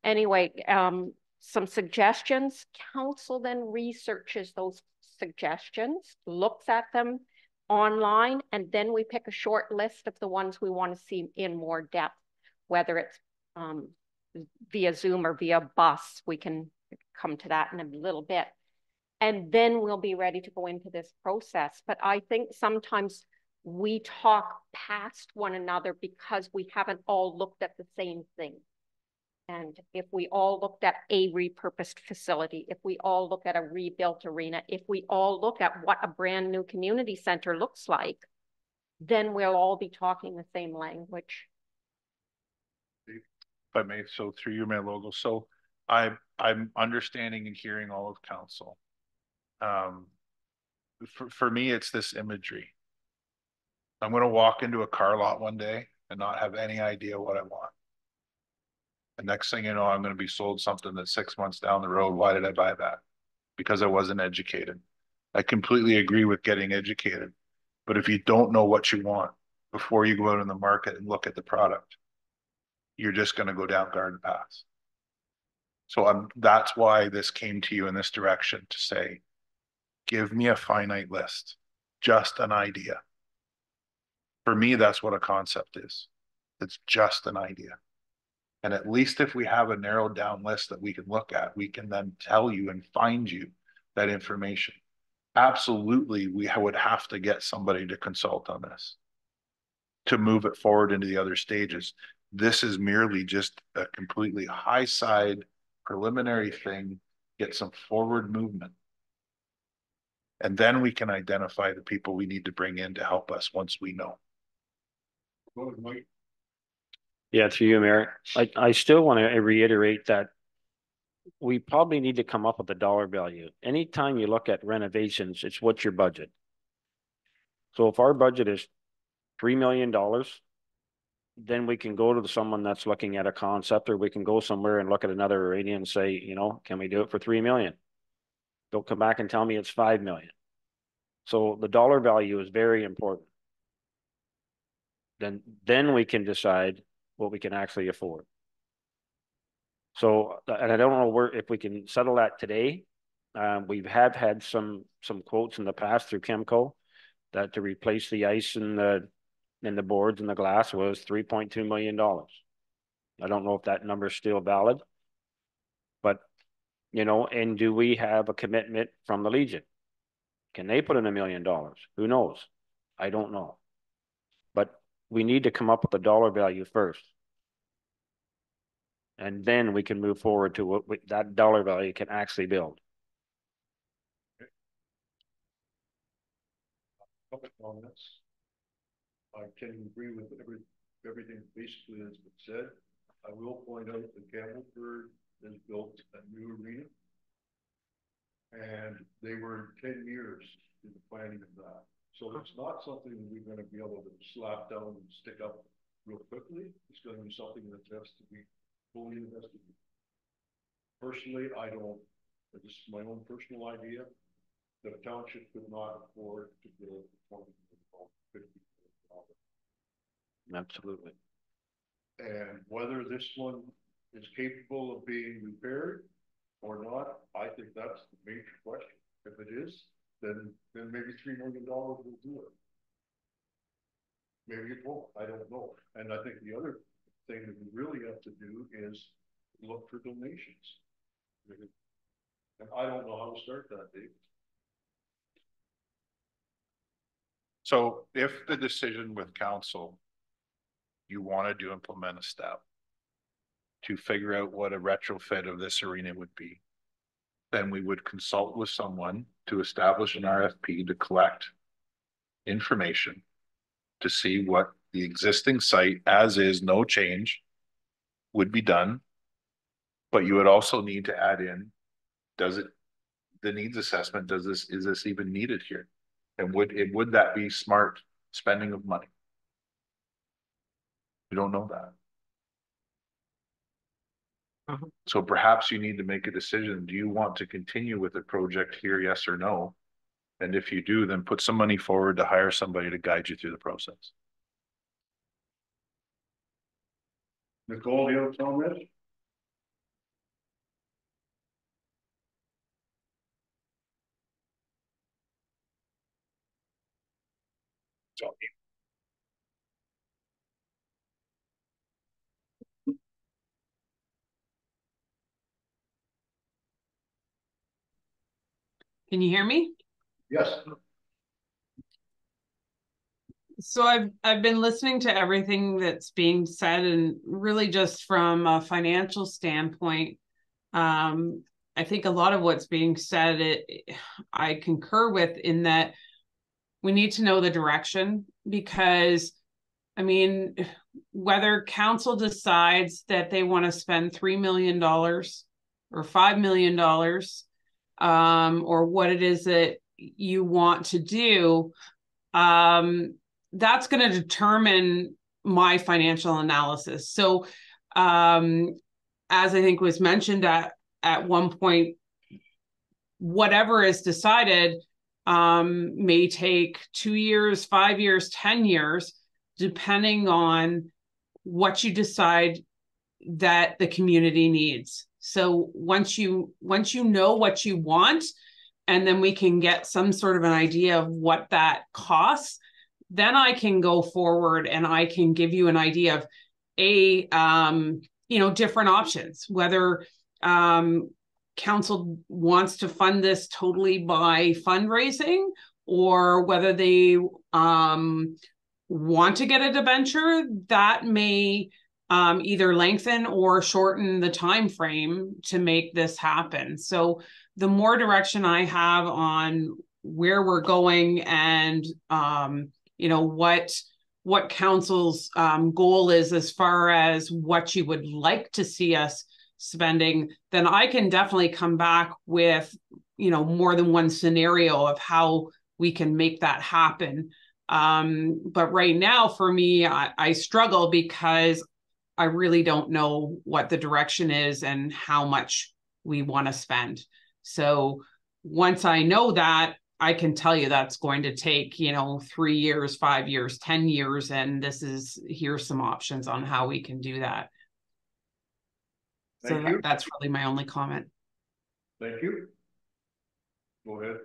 Anyway, some suggestions. Council then researches those suggestions, looks at them online, and then we pick a short list of the ones we want to see in more depth, whether it's via Zoom or via bus. We can come to that in a little bit. And then we'll be ready to go into this process. But I think sometimes we talk past one another because we haven't all looked at the same thing. And if we all looked at a repurposed facility, if we all look at a rebuilt arena, if we all look at what a brand new community center looks like, then we'll all be talking the same language. If I may, so through you, Mayor Logo. So I'm understanding and hearing all of council. For me, it's this imagery. I'm going to walk into a car lot one day and not have any idea what I want. The next thing you know, I'm going to be sold something that 6 months down the road. Why did I buy that? Because I wasn't educated. I completely agree with getting educated. But if you don't know what you want before you go out in the market and look at the product, you're just going to go down garden paths. So that's why this came to you in this direction, to say, give me a finite list, just an idea. For me, that's what a concept is. It's just an idea. And at least if we have a narrowed down list that we can look at, we can then tell you and find you that information. Absolutely, we would have to get somebody to consult on this to move it forward into the other stages. This is merely just a completely high side preliminary thing, get some forward movement. And then we can identify the people we need to bring in to help us once we know. Yeah, through you, Mayor. I still want to reiterate that we probably need to come up with a dollar value. Anytime you look at renovations, it's what's your budget. So if our budget is $3 million, then we can go to someone that's looking at a concept, or we can go somewhere and look at another arena and say, you know, can we do it for 3 million? Don't come back and tell me it's 5 million. So the dollar value is very important. Then we can decide what we can actually afford. So, and I don't know if we can settle that today. We have had some quotes in the past through Chemco that to replace the ice and the boards and the glass was $3.2 million. I don't know if that number is still valid, but you know, and do we have a commitment from the Legion? Can they put in $1 million? Who knows? I don't know. But we need to come up with a dollar value first. And then we can move forward to what that dollar value can actually build. Public comments. I can agree with everything basically that's been said. I will point out that Campbellford has built a new arena. And they were 10 years in the planning of that. So it's not something that we're going to be able to slap down and stick up real quickly. It's going to be something that has to be fully investigated. Personally, this is my own personal idea. The township could not afford to build $20 million, $50 million. Absolutely. And whether this one is capable of being repaired or not, I think that's the major question. If it is, then maybe $3 million will do it. Maybe it won't, I don't know. And I think the other thing that we really have to do is look for donations. And I don't know how to start that, Dave. So if the decision with council, you wanted to implement a step to figure out what a retrofit of this arena would be, then we would consult with someone to establish an RFP to collect information to see what the existing site, as is, no change, would be done. But you would also need to add in, the needs assessment, is this even needed here? And would that be smart spending of money? We don't know that. So perhaps you need to make a decision. Do you want to continue with the project here, yes or no? And if you do, then put some money forward to hire somebody to guide you through the process. Nicole, you have a comment? Can you hear me? Yes. So I've been listening to everything that's being said, and really just from a financial standpoint, I think a lot of what's being said, I concur with, in that we need to know the direction, because I mean, whether council decides that they want to spend $3 million or $5 million, or what it is that you want to do, that's going to determine my financial analysis. So, as I think was mentioned at one point, whatever is decided may take 2 years, 5 years, 10 years, depending on what you decide that the community needs. So once you know what you want, and then we can get some sort of an idea of what that costs, then I can go forward and I can give you an idea of different options, whether council wants to fund this totally by fundraising, or whether they want to get a debenture that may either lengthen or shorten the time frame to make this happen. So the more direction I have on where we're going, and what council's goal is as far as what you would like to see us spending, then I can definitely come back with more than one scenario of how we can make that happen. But right now, for me, I struggle because I really don't know what the direction is and how much we want to spend. So once I know that, I can tell you that's going to take, 3 years, 5 years, 10 years. And here's some options on how we can do that. Thank you. That's really my only comment. Thank you. Go ahead.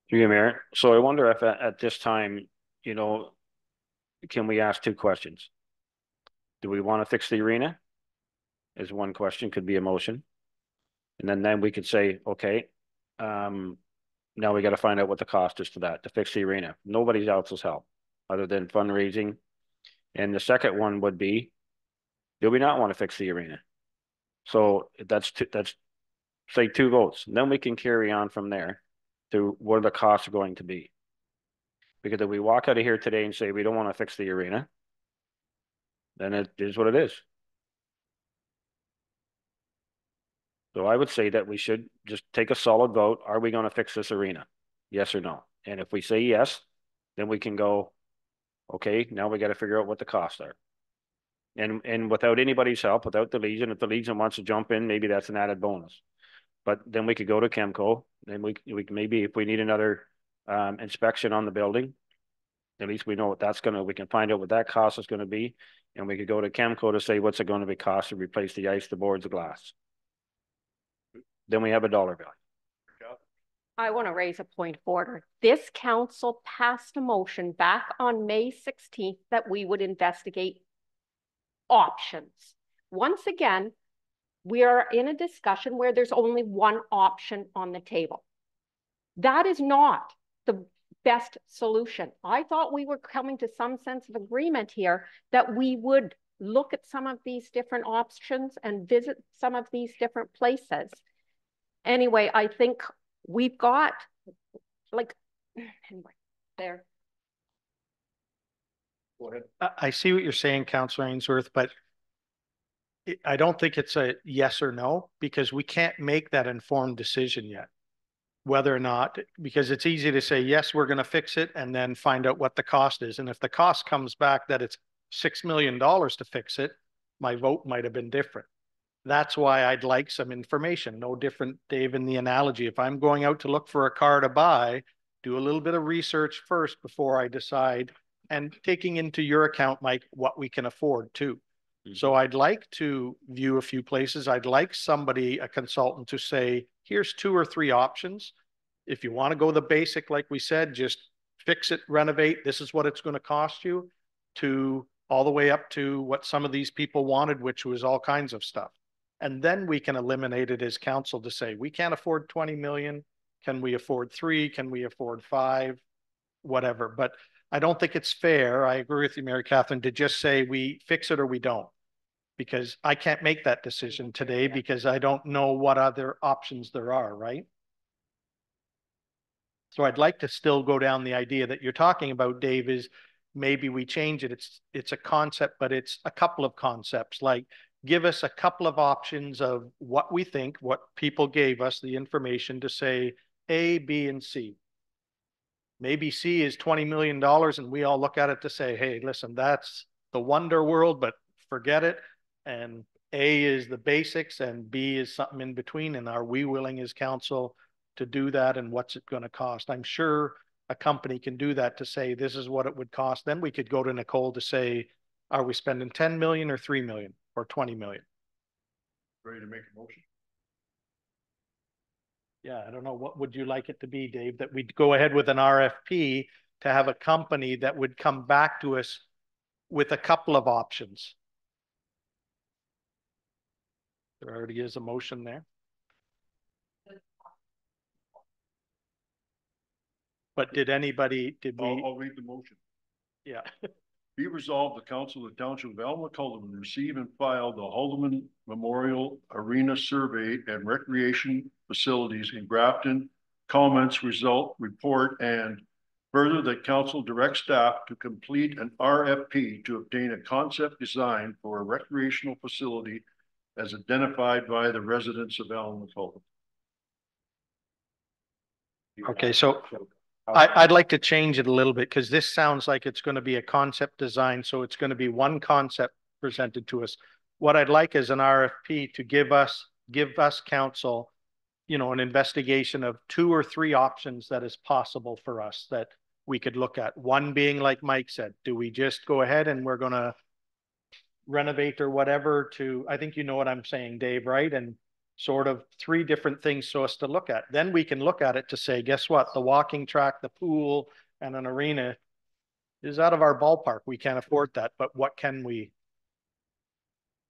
Through you, Mayor. So I wonder if at this time, can we ask two questions? Do we want to fix the arena? Is one question, could be a motion. And then we could say, okay, now we got to find out what the cost is for that, to fix the arena. Nobody else's help other than fundraising And the second one would be, do we not want to fix the arena? So that's say 2 votes. Then we can carry on from there to what the costs are going to be. Because if we walk out of here today and say we don't want to fix the arena, then it is what it is. So I would say that we should just take a solid vote. Are we going to fix this arena? Yes or no? And if we say yes, then we can go, okay, now we got to figure out what the costs are. And without anybody's help, without the Legion, if the Legion wants to jump in, maybe that's an added bonus. But then we could go to Chemco, then we maybe if we need another inspection on the building, at least we know what that's gonna, we can find out what that cost is gonna be. And we could go to Chemco to say, what's it gonna be cost to replace the ice, the boards, the glass? Then we have a dollar value. I want to raise a point of order. This council passed a motion back on May 16th that we would investigate options. Once again, we are in a discussion where there's only one option on the table. That is not the best solution. I thought we were coming to some sense of agreement here that we would look at some of these different options and visit some of these different places. Anyway, I think we've got, like, anyway, there. Go ahead. I see what you're saying, Councillor Ainsworth, but I don't think it's a yes or no, because we can't make that informed decision yet. Whether or not, because it's easy to say, yes, we're going to fix it, and then find out what the cost is. And if the cost comes back that it's $6 million to fix it, my vote might have been different. That's why I'd like some information. No different, Dave, in the analogy. If I'm going out to look for a car to buy, do a little bit of research first before I decide, and taking into your account, Mike, what we can afford too. So I'd like to view a few places. I'd like somebody, a consultant, to say, here's 2 or 3 options. If you want to go the basic, like we said, just fix it, renovate, this is what it's going to cost you, to all the way up to what some of these people wanted, which was all kinds of stuff. And then we can eliminate it as council to say, we can't afford 20 million. Can we afford 3? Can we afford 5? Whatever. But I don't think it's fair. I agree with you, Mary Catherine, to just say we fix it or we don't. Because I can't make that decision today because I don't know what other options there are, right? So I'd like to still go down the idea that you're talking about, Dave, is maybe we change it. It's a concept, but it's a couple of concepts. Like, give us a couple of options of what we think, what people gave us the information to say A, B, and C. Maybe C is $20 million and we all look at it to say, hey, listen, that's the wonder world, but forget it. And A is the basics and B is something in between. And are we willing as council to do that? And what's it going to cost? I'm sure a company can do that to say, this is what it would cost. Then we could go to Nicole to say, are we spending 10 million or 3 million or 20 million? Ready to make a motion? Yeah, I don't know. What would you like it to be, Dave? That we'd go ahead with an RFP to have a company that would come back to us with a couple of options. There already is a motion there. But did we? I'll read the motion. Yeah. Be resolved, the Council of the Township of Elmwood, Haldimand receive and file the Haldimand Memorial Arena Survey and Recreation Facilities in Grafton comments result report, and further that council direct staff to complete an RFP to obtain a concept design for a recreational facility as identified by the residents of Elmwood. Okay, so I'd like to change it a little bit because this sounds like it's going to be a concept design. So it's going to be one concept presented to us. What I'd like is an RFP to give us council, you know, an investigation of 2 or 3 options that is possible for us that we could look at. One being, like Mike said, do we just go ahead and we're going to renovate or whatever to, I think you know what I'm saying, Dave, right? And sort of 3 different things so as to look at. Then we can look at it to say, guess what? The walking track, the pool, and an arena is out of our ballpark. We can't afford that, but what can we?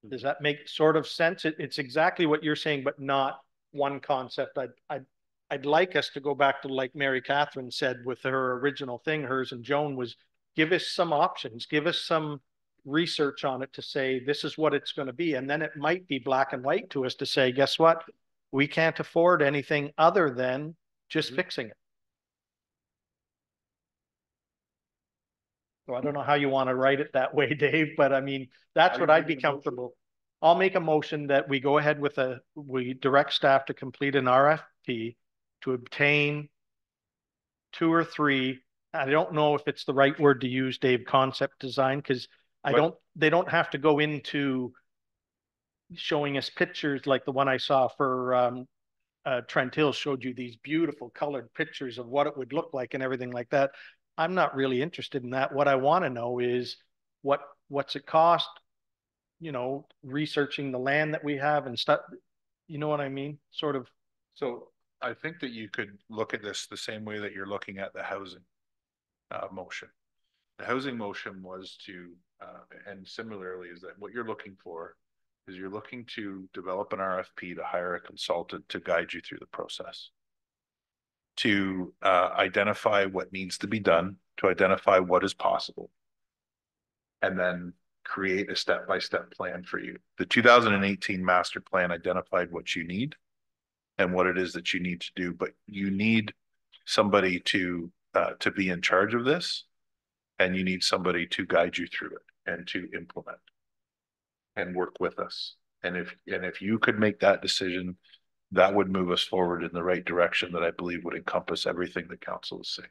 Does that make sort of sense? It's exactly what you're saying, but not one concept. I'd like us to go back to, like Mary Catherine said with her original thing, hers and Joan, was give us some options, give us some research on it to say, this is what it's going to be. And then it might be black and white to us to say, guess what? We can't afford anything other than just fixing it. So I don't know how you want to write it that way, Dave, but I mean, that's what I'd be comfortable. I'll make a motion that we go ahead with we direct staff to complete an RFP to obtain 2 or 3. I don't know if it's the right word to use, Dave, concept design, because they don't have to go into showing us pictures like the one I saw for Trent Hill showed you these beautiful colored pictures of what it would look like and everything like that. I'm not really interested in that. What I want to know is what's it cost, you know, researching the land that we have and stuff. You know what I mean? Sort of. So I think that you could look at this the same way that you're looking at the housing motion. The housing motion was to, and similarly is that what you're looking for is you're looking to develop an RFP to hire a consultant to guide you through the process, to identify what needs to be done, to identify what is possible, and then create a step-by-step plan for you. The 2018 master plan identified what you need and what it is that you need to do, but you need somebody to be in charge of this, and you need somebody to guide you through it and to implement and work with us. And if you could make that decision, that would move us forward in the right direction that I believe would encompass everything the council is saying.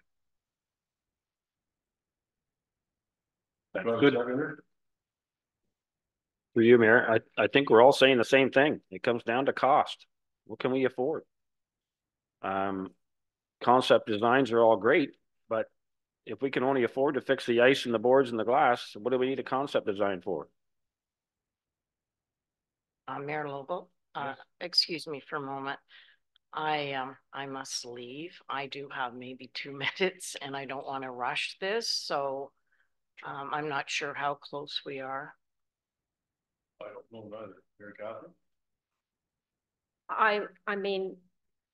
That's good. For you, Mayor, I think we're all saying the same thing. It comes down to cost. What can we afford? Concept designs are all great, but if we can only afford to fix the ice and the boards and the glass, what do we need a concept design for? Mayor Lobo, excuse me for a moment. I must leave. I do have maybe 2 minutes and I don't want to rush this. So I'm not sure how close we are. I don't know neither. Mary Catherine? I mean,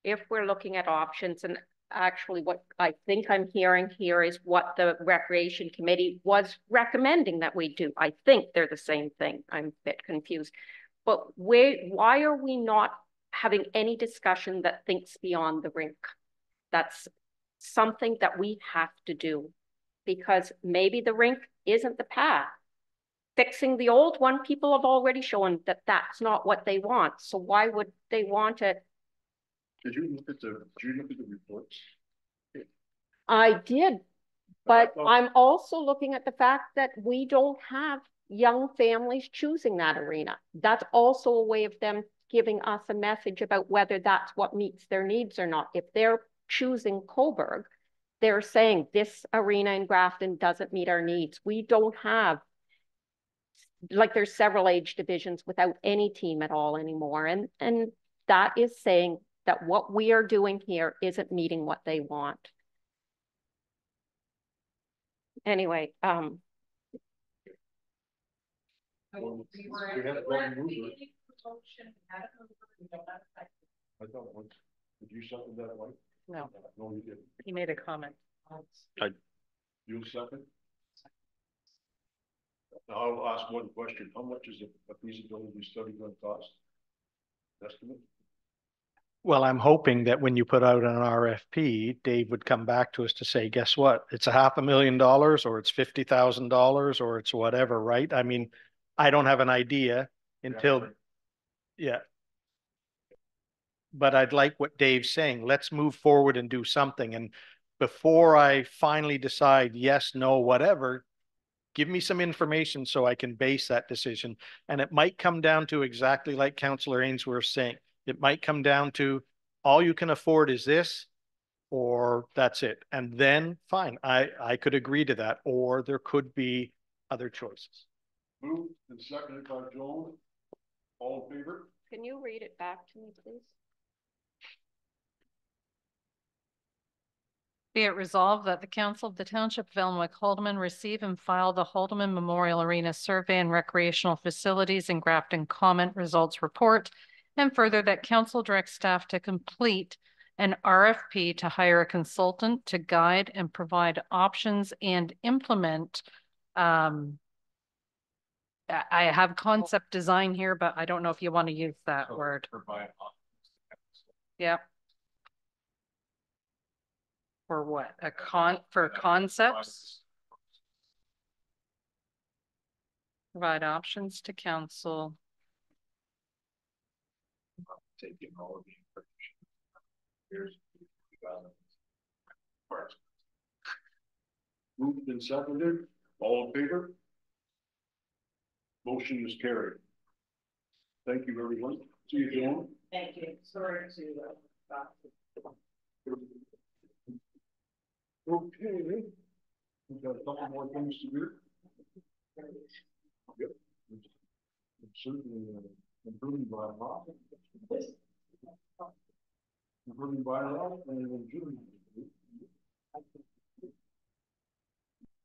if we're looking at options, and actually what I think I'm hearing here is what the Recreation Committee was recommending that we do. I think they're the same thing. I'm a bit confused. But why are we not having any discussion that thinks beyond the rink? That's something that we have to do, because maybe the rink isn't the path. Fixing the old one, people have already shown that that's not what they want. So why would they want it? Did you look at the reports? I did, but I'm also looking at the fact that we don't have young families choosing that arena. That's also a way of them giving us a message about whether that's what meets their needs or not. If they're choosing Cobourg, they're saying this arena in Grafton doesn't meet our needs. We don't have, like, there's several age divisions without any team at all anymore. And that is saying that what we are doing here isn't meeting what they want. Anyway, Did you second that one? No. No, you didn't. He made a comment. You second? Now I'll ask one question. How much is a feasibility study going to cost? Estimate? Well, I'm hoping that when you put out an RFP, Dave would come back to us to say, guess what? It's $500,000 or it's $50,000 or it's whatever, right? I mean, I don't have an idea until, yeah. But I'd like what Dave's saying. Let's move forward and do something. And before I finally decide yes, no, whatever, give me some information so I can base that decision. And it might come down to exactly like Councillor Ainsworth saying, it might come down to all you can afford is this, or that's it. And then fine, I could agree to that, or there could be other choices. Moved and seconded by Joan. All in favor? can you read it back to me, please? Be it resolved that the Council of the Township of Elmwick Haldeman receive and file the Haldeman Memorial Arena Survey and Recreational Facilities and Grafton Comment Results Report, and further that Council directs staff to complete an RFP to hire a consultant to guide and provide options and implement I have concept design here, but I don't know if you want to use that word. Yeah. For what? For concepts? Provide options to council. Taking all of the information. Here's. Moved and seconded, all in favor? Motion is carried. Thank you, everyone. See you, John. Thank you. Sorry to. Okay. We've got a couple more things to do. Yep. It's certainly improving by a lot. Improving by a lot and improving.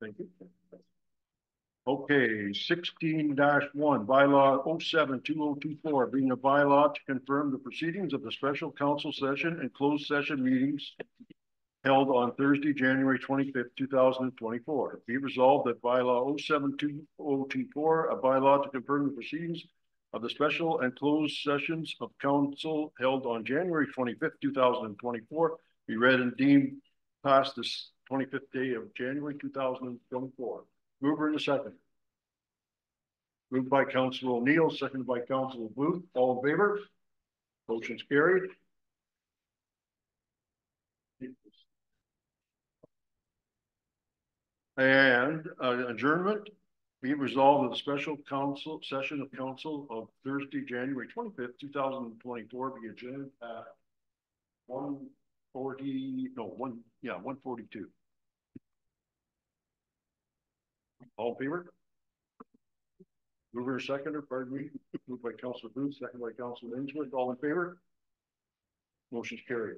Thank you. Okay, 16-1, bylaw 07-2024, being a bylaw to confirm the proceedings of the special council session and closed session meetings held on Thursday, January 25th, 2024. Be resolved that bylaw 07-2024, a bylaw to confirm the proceedings of the special and closed sessions of council held on January 25th, 2024, be read and deemed past this 25th day of January 2024. Mover in a second. Moved by Councilor O'Neill, seconded by Councilor Booth. All in favor? Motion's carried. And adjournment. Be resolved that the special council session of council of Thursday, January 25th, 2024 be adjourned at 142. All in favor? Mover seconder, pardon me. Moved by Councilor Booth, second by Councilor Ainsworth. All in favor? Motion's carried.